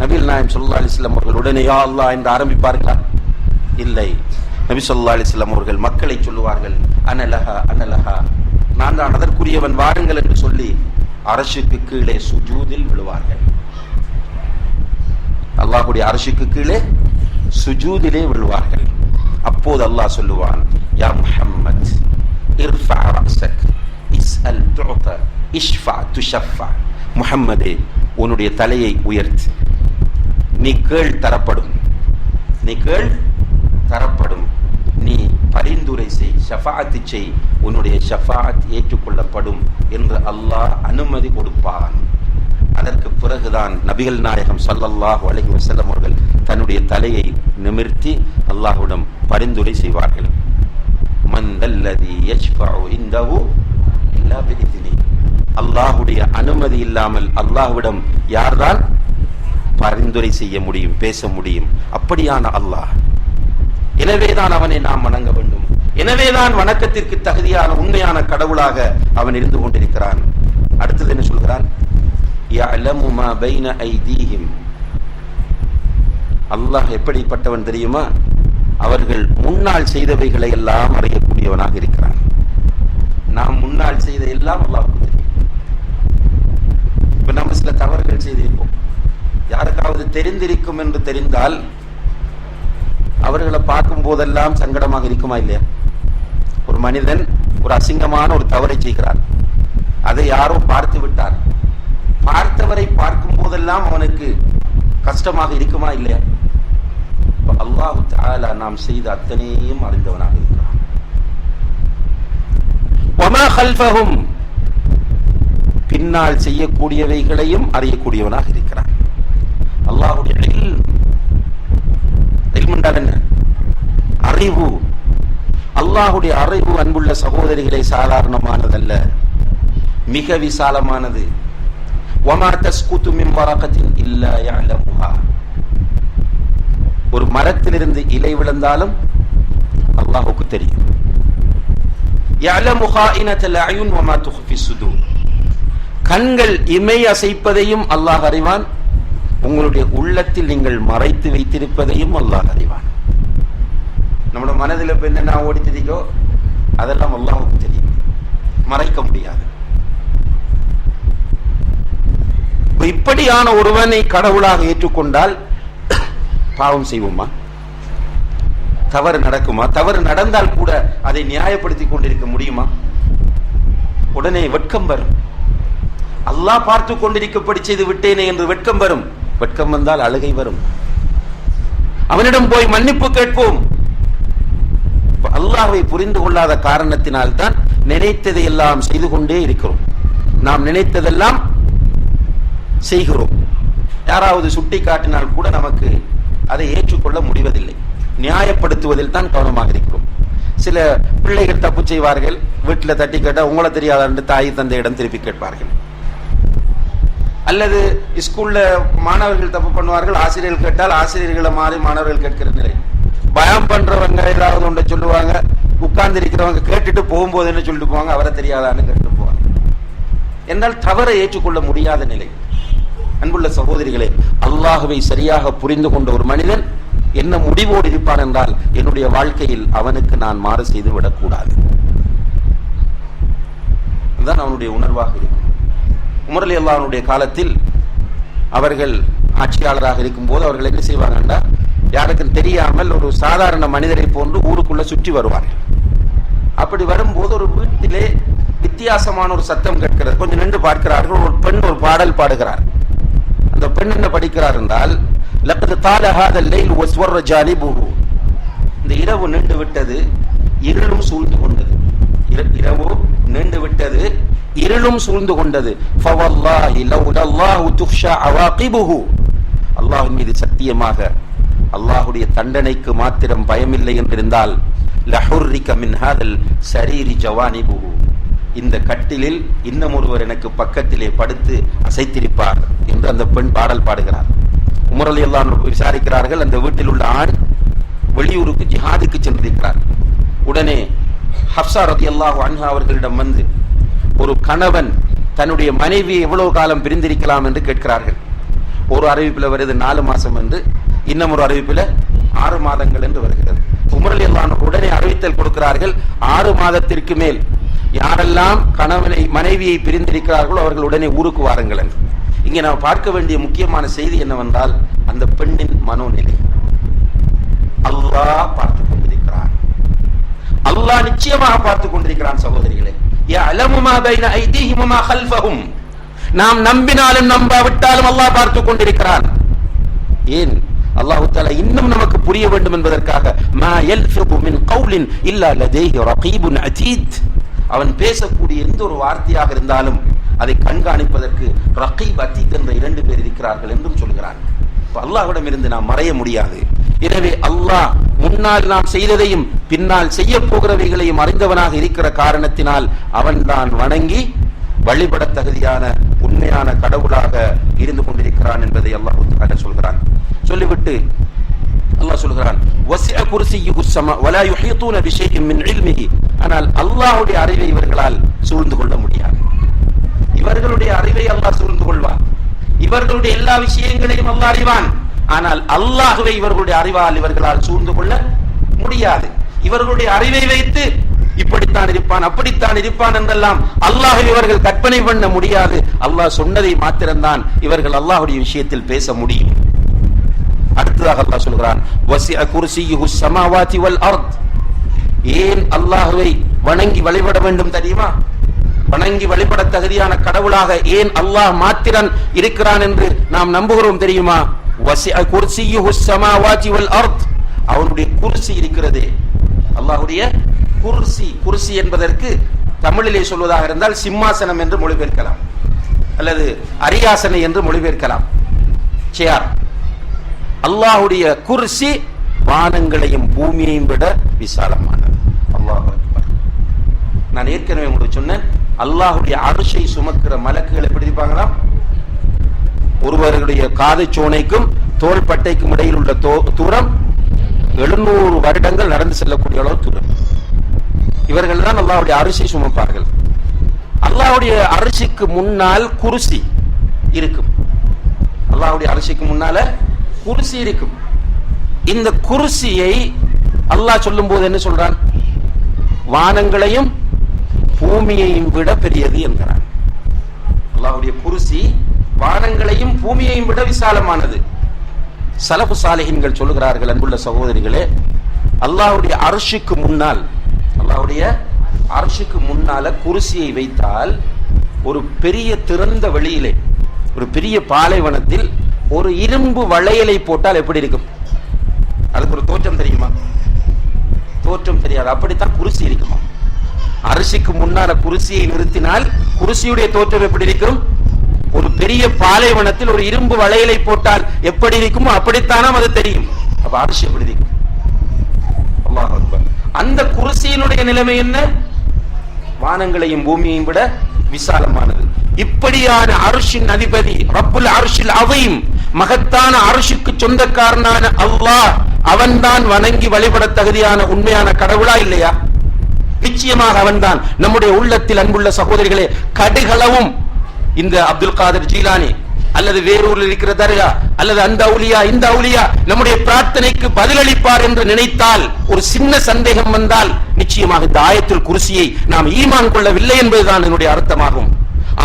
நபிகள் நாயகம் ஸல்லல்லாஹு அலைஹி வஸல்லம் அவர்கள் உடனே யா அல்லாஹ் என்று ஆரம்பிப்பார்களா? இல்லை. நபி ஸல்லல்லாஹு அலைஹி வஸல்லம் அவர்கள் மக்களை சொல்லுவார்கள், அனலஹா அனலஹா, நான் தான் அதற்குரியவன், வாருங்கள் என்று சொல்லி அரசுக்கு கீழே சுஜூதில் விழுவார்கள். அல்லாஹ்வுடைய அரசுக்கு கீழே சுஜூதிலே விழுவார்கள். அப்போது அல்லாஹ் சொல்லுவான், யா முஹம்மத் இர்ஃபா ரஅஸக் இஸ்அல் துஅத இஷ்ஃபா துஷஃபா, முஹம்மதே உன்னுடைய தலையை உயர்த்து, நீ கேள் தரப்படும், நீ கேள் தரப்படும், நீ பரிந்துரை செய், ஷஃபாஅத் செய், உன்னுடைய ஷஃபாஅத் ஏற்றுக்கொள்ளப்படும் என்று அல்லாஹ் அனுமதி கொடுப்பான். அதற்கு பிறகுதான் நபிகள் நாயகம் ஸல்லல்லாஹு அலைஹி வஸல்லம் அவர்கள் தன்னுடைய தலையை நிமிர்த்தி அல்லாஹ்விடம் பரிந்துரை செய்வார்கள். மன் தல்லதி யஷ்ஃபஉ இன்தஹு இல்லா பிஇذنி, அல்லாஹ்வுடைய அனுமதி இல்லாமல் அல்லாஹ்விடம் யார்தான் பரிந்துரை செய்ய முடியும், பேச முடியும்? அப்படியான அல்லாஹ். எனவேதான் அவனை நாம் வணங்க வேண்டும். எனவேதான் வணக்கத்திற்கு தகுதியான உண்மையான கடவுளாக அவன் இருந்து கொண்டிருக்கிறான். அடுத்தது என்ன சொல்கிறான்? يَعْلَمُ مَا بَيْنَ أَيْدِيهِمْ, அல்லாஹ் எப்படிப்பட்டவன் தெரியுமா? அவர்கள் முன்னால் செய்தவைகளை எல்லாம் அறியக்கூடியவனாக இருக்கிறான். நாம் முன்னால் செய்த எல்லாம் அல்லாஹ்வுக்கு தெரியும். இப்ப நம்ம சில தவறுகள் செய்திருப்போம், யாருக்காவது தெரிந்திருக்கும் என்று தெரிந்தால் அவர்களை பார்க்கும் போதெல்லாம் சங்கடமாக இருக்குமா இல்லையா? ஒரு மனிதன் ஒரு அசிங்கமான ஒரு தவறை செய்கிறான், அதை யாரோ பார்த்து விட்டார், பார்த்தவரை பார்க்கும் போதெல்லாம் அவனுக்கு கஷ்டமாக இருக்குமா இல்லையா? அல்லாஹ் தஆலா நாம் செய்த அத்தனையும் அறிந்தவனாக இருக்கிறான். வமா கல்ஃபஹும், பின்னால் செய்யக்கூடியவைகளையும் அறியக்கூடியவனாக இருக்கிறான். அல்லாஹ்வுடைய இல்ம் என்றால் என்ன? அறிவு. அல்லாஹ்வுடைய அறிவு அன்புள்ள சகோதரிகளை சாதாரணமானதல்ல, மிக விசாலமானது. வமா தஸ்குது மின் வரகத்தின் இல்லா யஅலமுஹா, ஒரு மரத்திலிருந்து இலை விழுந்தாலும் அல்லாஹ்வுக்கு தெரியும். யஅலமு ஹாயினத்தல் அயுன் வமா துஃபி ஸுதூர், கண்கள் இமை அசைப்பதையும் அல்லாஹ் அறிவான், உங்களுடைய உள்ளத்தில் நீங்கள் மறைத்து வைத்திருப்பதையும் அல்லாஹ் அறிவான். நம்முடைய மனதில் இப்ப என்ன ஓடித்திருக்கோ அதெல்லாம் அல்லாஹ்வுக்கு தெரியும், மறைக்க முடியாது. இப்படியான ஒருவனை கடவுளாக ஏற்றுக்கொண்டால் பாவம் செய்வோமா? தவறு நடக்குமா? தவறு நடந்தால் கூட அதை நியாயப்படுத்தி கொண்டிருக்க முடியுமா? உடனே வெட்கம் வரும். அல்லாஹ் பார்த்து கொண்டிருக்கப்படி செய்து விட்டேனே என்று வெட்கம் வரும். வெட்கம் வந்தால் அழுகை வரும். அவனிடம் போய் மன்னிப்பு கேட்போம். அல்லாஹ்வை புரிந்து கொள்ளாத காரணத்தினால் தான் நினைத்ததை எல்லாம் செய்து கொண்டே இருக்கிறோம். நாம் நினைத்ததெல்லாம் செய்கிறோம். யாராவது சுட்டி காட்டினால் கூட நமக்கு அதை ஏற்றுக்கொள்ள முடிவதில்லை. நியாயப்படுத்துவதில் தான் கவனமாக இருக்கிறோம். சில பிள்ளைகள் தப்பு செய்வார்கள், வீட்டில் தட்டி கேட்டால் உங்களை தெரியாத என்று தாய் தந்தையிடம் திருப்பி கேட்பார்கள். அல்லது ஸ்கூல்ல மாணவர்கள் தப்பு பண்ணுவார்கள், ஆசிரியர்கள் கேட்டால் ஆசிரியர்களை மாறி மாணவர்கள் கேட்கிற நிலை. பயம் பண்றவங்க ஏதாவது ஒன்றை சொல்லுவாங்க, உட்கார்ந்து இருக்கிறவங்க கேட்டுட்டு போகும்போது என்ன சொல்லிட்டு போவாங்க, அவரை தெரியாதான்னு கேட்டு போவாங்க. என்றால் தவறை ஏற்றுக்கொள்ள முடியாத நிலை. அன்புள்ள சகோதரிகளே, அல்லாஹ்வை சரியாக புரிந்து கொண்ட ஒரு மனிதன் என்ன முடிவோடு இருப்பான் என்றால், என்னுடைய வாழ்க்கையில் அவனுக்கு நான் மாறு செய்து விடக்கூடாது. அதுதான் அவனுடைய உணர்வாக இருக்கும். உமர் ரலியல்லாஹு காலத்தில் அவர்கள் ஆட்சியாளராக இருக்கும் போது அவர்கள் என்ன செய்வாங்கன்னா, யாருக்கும் தெரியாமல் ஒரு சாதாரண மனிதரை போன்று ஊருக்குள்ள சுற்றி வருவார்கள். அப்படி வரும்போது ஒரு வீட்டிலே வித்தியாசமான ஒரு சத்தம் கேட்கிறது. கொஞ்சம் நின்று பார்க்கிறார்கள். ஒரு பெண் ஒரு பாடல் பாடுகிறார். அந்த பெண் என்ன படிக்கிறார் என்றால், லக்கத் தால ஹாதல் லைல் வஸ்வர்ர ஜானிபுஹு, இந்த இரவு நீண்டு விட்டது, இருளும் சூழ்ந்து கொண்டது. இரவு நீண்டு விட்டது, இருளும் சூழ்ந்து கொண்டது. ஃபவல்லாஹி லௌலல்லாஹு துஃஷா அவாகிபுஹு, அல்லாஹ்வின் மீது சத்தியமாக அல்லாஹ்வுடைய தண்டனைக்கு மாத்திரம் பயமில்லை என்றிருந்தால், லஹுர்ரிக மின் ஹாதல் ஸரீரி ஜவானிபுஹு, இந்த கட்டிலில் இன்னும் ஒருவர் எனக்கு பக்கத்திலே படுத்து அசைத்திருப்பார் என்று அந்த பெண் பாடல் பாடுகிறார். உமர் ரலியல்லாஹு அன்ஹு விசாரிக்கிறார்கள். அந்த வீட்டில் உள்ள ஆண் வெளியூருக்கு ஜிஹாதுக்கு சென்றிருக்கிறார். உடனே ஹப்ஸா ரலியல்லாஹு அன்ஹா அவர்களிடம் வந்து, ஒரு கணவன் தன்னுடைய மனைவியை எவ்வளவு காலம் பிரிந்திருக்கலாம் என்று கேட்கிறார்கள். ஒரு அறிவிப்பில் வருது 4 மாசம் என்று, இன்னும் ஒரு அறிவிப்பில் 6 மாதங்கள் என்று வருகிறது. உமர் ரலியல்லாஹு அன்ஹு உடனே அறிவித்தல் கொடுக்கிறார்கள், 6 மாதத்திற்கு மேல் யாரெல்லாம் கணவனை மனைவியை பிரிந்திருக்கிறார்களோ அவர்கள் உடனே ஊருக்கு வாருங்கள் என்று. இங்கே நாம் பார்க்க வேண்டிய முக்கியமான செய்தி என்னவென்றால், அந்த பெண்ணின் மனோநிலை. அல்லாஹ் பார்த்துக் கொண்டிருக்கிறான். அல்லாஹ் நிச்சயமாக பார்த்துக் கொண்டிருக்கிறான். சகோதரிகளே, யஅலமு மா பைன ஐதீஹிம் வமா கல்ஃபஹும், நாம் நம்பினாலும் நம்பாவிட்டாலும் அல்லாஹ் பார்த்துக் கொண்டிருக்கிறான். ஏன் அல்லாஹ் தஆலா இன்னும் நமக்கு புரிய வேண்டும் என்பதற்காக, மா யல்ஃபிது மின் கௌலின் இல்லா லதைஹி ரகீபுன் அதீத், அவன் பேசக்கூடிய எந்த ஒரு வார்த்தையாக இருந்தாலும் அதை கண்காணிப்பதற்கு ரகீப் அதீத் என்ற 2 பேர் இருக்கிறார்கள் என்றும் சொல்கிறான். அல்லாஹ்விடம் இருந்து நாம் மறைய முடியாது. எனவே அல்லாஹ் முன்னால் நாம் செய்ததையும் பின்னால் செய்ய போகிறவைகளையும் அறிந்தவனாக இருக்கிற காரணத்தினால் அவன்தான் வணங்கி வழிபட தகுதியான உண்மையான கடவுளாக இருந்து கொண்டிருக்கிறான் என்பதை அல்லாஹ் தஆலா சொல்கிறான். சொல்லிவிட்டு அல்லாஹ் சொல்கிறான், வஸிஅ குர்சிய்யுஹு ஸமா வலா யுஹீதூன பிஷைஇன் மின் இல்மிஹி, ஆனால் அல்லாஹ்வுடைய அறிவை இவர்களால் சூழ்ந்து கொள்ள முடியாது. இவர்களுடைய அறிவை அல்லாஹ் சூழ்ந்து கொள்வான். இவர்களுடைய எல்லா விஷயங்களையும் அல்லாஹ் அறிவான். ஆனால் அல்லாஹ்வை இவர்களுடைய அறிவால் இவர்களால் சூழ்ந்து கொள்ள முடியாது. இவர்களுடைய அறிவை வைத்து இப்படித்தான் இருப்பான் அப்படித்தான் இருப்பான் என்றெல்லாம் அல்லாஹ்வை இவர்கள் கற்பனை பண்ண முடியாது. அல்லாஹ் சொன்னதை மாத்திரம்தான் இவர்கள் அல்லாஹ்வுடைய விஷயத்தில் பேச முடியும். அடுத்ததாக அல்லாஹ் சொல்கிறான், வஸிஅ குர்சிய்யுஹு ஸமாவாதி வல் அர்த், ஏன் அல்லாஹ்வை வணங்கி வழிபட வேண்டும் தெரியுமா? வணங்கி வழிபட தகுதியான கடவுளாக ஏன் அல்லாஹ் மாத்திரன் இருக்கிறான் என்று நாம் நம்புகிறோம் தெரியுமா? வஸிஅ குர்சிய்யுஹு ஸமாவாதி வல் அர்த், அவனுடைய குர்சி இருக்கிறதே, அல்லாஹ்வுடைய குர்சி. குர்சி என்பதற்கு தமிழிலே சொல்வதாக இருந்தால் சிம்மாசனம் என்று மொழிபெயர்க்கலாம், அல்லது அரியாசனை என்று மொழிபெயர்க்கலாம், சேர். அல்லாஹ்வுடைய குர்சி வானங்களையும் பூமியையும் விட விசாலமானது. அல்லாஹ் அக்பர். நான் ஏற்கனவே உங்களுக்கு சொன்னேன், அல்லாஹ்வுடைய அர்ஷை சுமக்கிற மலக்குகள் எப்படி இருப்பாங்களாம்? ஒருவருடைய காது சோனைக்கும் தோள் பட்டைக்கும் இடையில் உள்ள தூரம் 700 வருடங்கள் நடந்து செல்லக்கூடிய அளவு தூரம். இவர்கள் தான் அல்லாஹ்வுடைய அரிசி சுமப்பார்கள். அல்லாஹ்வுடைய அரிசிக்கு முன்னால் குர்சி இருக்கும். அல்லாஹ்வுடைய அரிசிக்கு முன்னால குர்சி இருக்கும். இந்த குர்சியை அல்லாஹ் சொல்லும் போது என்ன சொல்றான்? வானங்களையும் பூமியையும் விட பெரியது என்கிறான். அல்லாஹ்வுடைய குர்சி வானங்களையும் பூமியையும் விட விசாலமானது. சலஃபு சாலிஹீன்கள் சொல்லுகிறார்கள், அன்புள்ள சகோதரிகளே, அல்லாஹ்வுடைய அர்ஷுக்கு முன்னால், அல்லாஹ்வுடைய அர்ஷுக்கு முன்னால குர்சியை வைத்தால் ஒரு பெரிய திறந்த வெளியிலே, ஒரு பெரிய பாலைவனத்தில் ஒரு இரும்பு வளையலை போட்டால் எப்படி இருக்கும்? அதுக்கு ஒரு தோற்றம் தெரியுமா? தோற்றம் தெரியாது. அப்படித்தான் குர்சி இருக்குமா? அரிசிக்கு முன்னால குர்சியை நிறுத்தினால் குர்சியுடைய தோற்றம் எப்படி இருக்கும்? ஒரு பெரிய பாலைவனத்தில் ஒரு இரும்பு வளையலை போட்டால் எப்படி இருக்குமோ அப்படித்தானாம் அது தெரியும். அப்ப அர்ஷ் எப்படி இருக்கும்? அல்லாஹ் அக்பர். அந்த குர்சியினுடைய நிலைமை என்ன? வானங்களையும் பூமியையும் விட விசாலமானது. இப்படியான அர்ஷின் அதிபதி ரப்புல் அர்ஷில் அஸீம், மகத்தான அர்ஷுக்கு சொந்தக்காரனான அல்லாஹ், அவன்தான் வணங்கி வழிபட தகுதியான உண்மையான கடவுளா இல்லையா? நிச்சயமாக அவன்தான். நம்முடைய உள்ளத்தில் அன்புள்ள சகோதரிகளே, கடுகளவும் இந்த அப்துல் காதர் ஜீலானி அல்லது வேறூரில் இருக்கிற தர்கா அல்லது அந்த அவுலியா இந்த அவுலியா நம்முடைய பிரார்த்தனைக்கு பதிலளிப்பார் என்று நினைத்தால், ஒரு சின்ன சந்தேகம் வந்தால், நிச்சயமாக இந்த ஆயத்துல் குர்சியை நாம் ஈமான் கொள்ளவில்லை என்பதுதான் என்னுடைய அர்த்தமாகும்.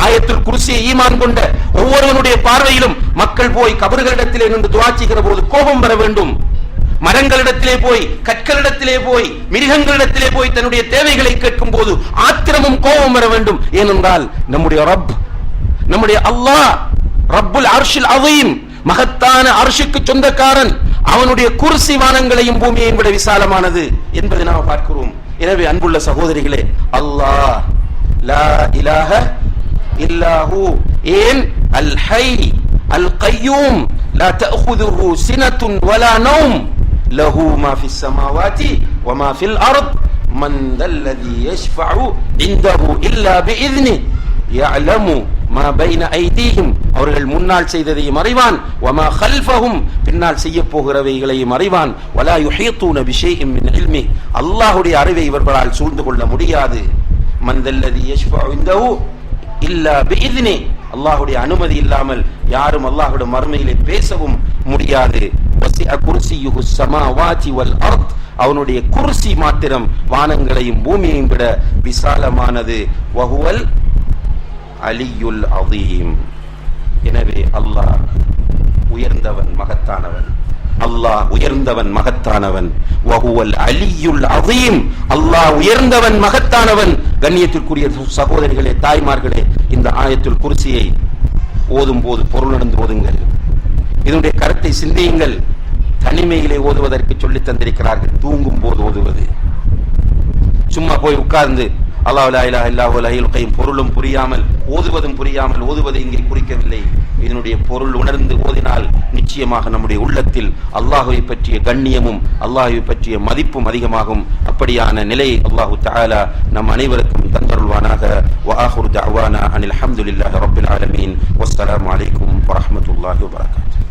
ஆயத்துல் குர்சியை ஈமான் கொண்ட ஒவ்வொருவனுடைய பார்வையிலும் மக்கள் போய் கபர்களிடத்திலே நின்று துஆ செய்கிற போது கோபம் வர வேண்டும். மரங்களிடத்திலே போய், கற்களிடத்திலே போய், மிருகங்களிடத்திலே போய் தன்னுடைய தேவைகளை கேட்கும் போது ஆத்திரமும் கோபம் வர வேண்டும். ஏனென்றால் நம்முடைய ரப், நம்முடைய அல்லாஹ் ரப்புல் அர்ஷில் அஸீம், மகத்தான அர்ஷுக்கு சொந்தக்காரன். அவனுடைய குர்சி வானங்களையும் பூமியையும் விட விசாலமானது என்பதை நாம் பார்க்கிறோம். எனவே அன்புள்ள சகோதரிகளே, அல்லாஹ் லா இலாஹ இல்லாஹு, ஏன் அல் ஹை அல் கய்யூம், லா தஅخذஹு சினத்துன் வலா நௌம், லஹு மா ஃபிஸ் ஸமாவாதி வ மா ஃபில் அர்த், மன் தல்லதி யஷ்ஃபஉ இன்தஹு இல்லா பிஇذنஹு, யஅலமு மா பைன ஐதீஹிம், அவர்கள் முன்னால் செய்ததையும் அறிவான், வ மா கல்ஃபஹும், பின்னால் செய்ய போகிறவைகளையும் அறிவான், வலா யுஹீதூன பிஷைஇன் மின் இல்மிஹி, அல்லாஹ்வுடைய அறிவை இவர்களால் சூழ்ந்து கொள்ள முடியாது. மன் தல்லதி யஷ்ஃபஉ இன்தஹு இல்லா பிஇذنஹு, அல்லாஹ்வுடைய அனுமதி இல்லாமல் யாரும் அல்லாஹ்வுடைய மறுமையிலே பேசவும் முடியாது. வசிஅ குர்சியுஹு ஸமாவாதி வல் அர்த், அவனுடைய குர்சி மாத்திரம் வானங்களையும் பூமியையும் விட விசாலமானது. வஹுவல் அலியுல் அஸீம். எனவே அல்லாஹ் உயர்ந்தவன், மகத்தானவன். அல்லாஹ் உயர்ந்தவன், மகத்தானவன். வஹுவல் அலியுல் அஸீம், அல்லாஹ் உயர்ந்தவன், மகத்தானவன். கண்ணியத்திற்குரிய சகோதரிகளே, தாய்மார்களே, இந்த ஆயத்துல் குர்சியை ஓதும் போது பொருளுணர்ந்து ஓதுங்கள். இதனுடைய கருத்தை சிந்தியுங்கள். தனிமையிலே ஓதுவதற்கு சொல்லி தந்திருக்கிறார்கள். தூங்கும் போது ஓதுவது, சும்மா போய் உட்கார்ந்து அல்லாஹ் லா இலாஹ இல்லல்லாஹு அல் ஹய்யுல் கய்யூம் பொருளும் புரியாமல் ஓதுவதும் புரியாமல் ஓதுவதை இங்கே குறிக்கவில்லை. இதனுடைய பொருள் உணர்ந்து ஓதினால் நிச்சயமாக நம்முடைய உள்ளத்தில் அல்லாஹ்வை பற்றிய கண்ணியமும் அல்லாஹ்வை பற்றிய மதிப்பும் அதிகமாகும். அப்படியான நிலையை அல்லாஹு தஆலா நம் அனைவருக்கும் தந்தருள்வானாக. வ ஆகிரு தஅவானா அனில் ஹம்துலில்லாஹி ரப்பில் ஆலமீன். வஸ்ஸலாமு அலைக்கும் வரஹ்மத்துல்லாஹி வபரகாத்துஹு.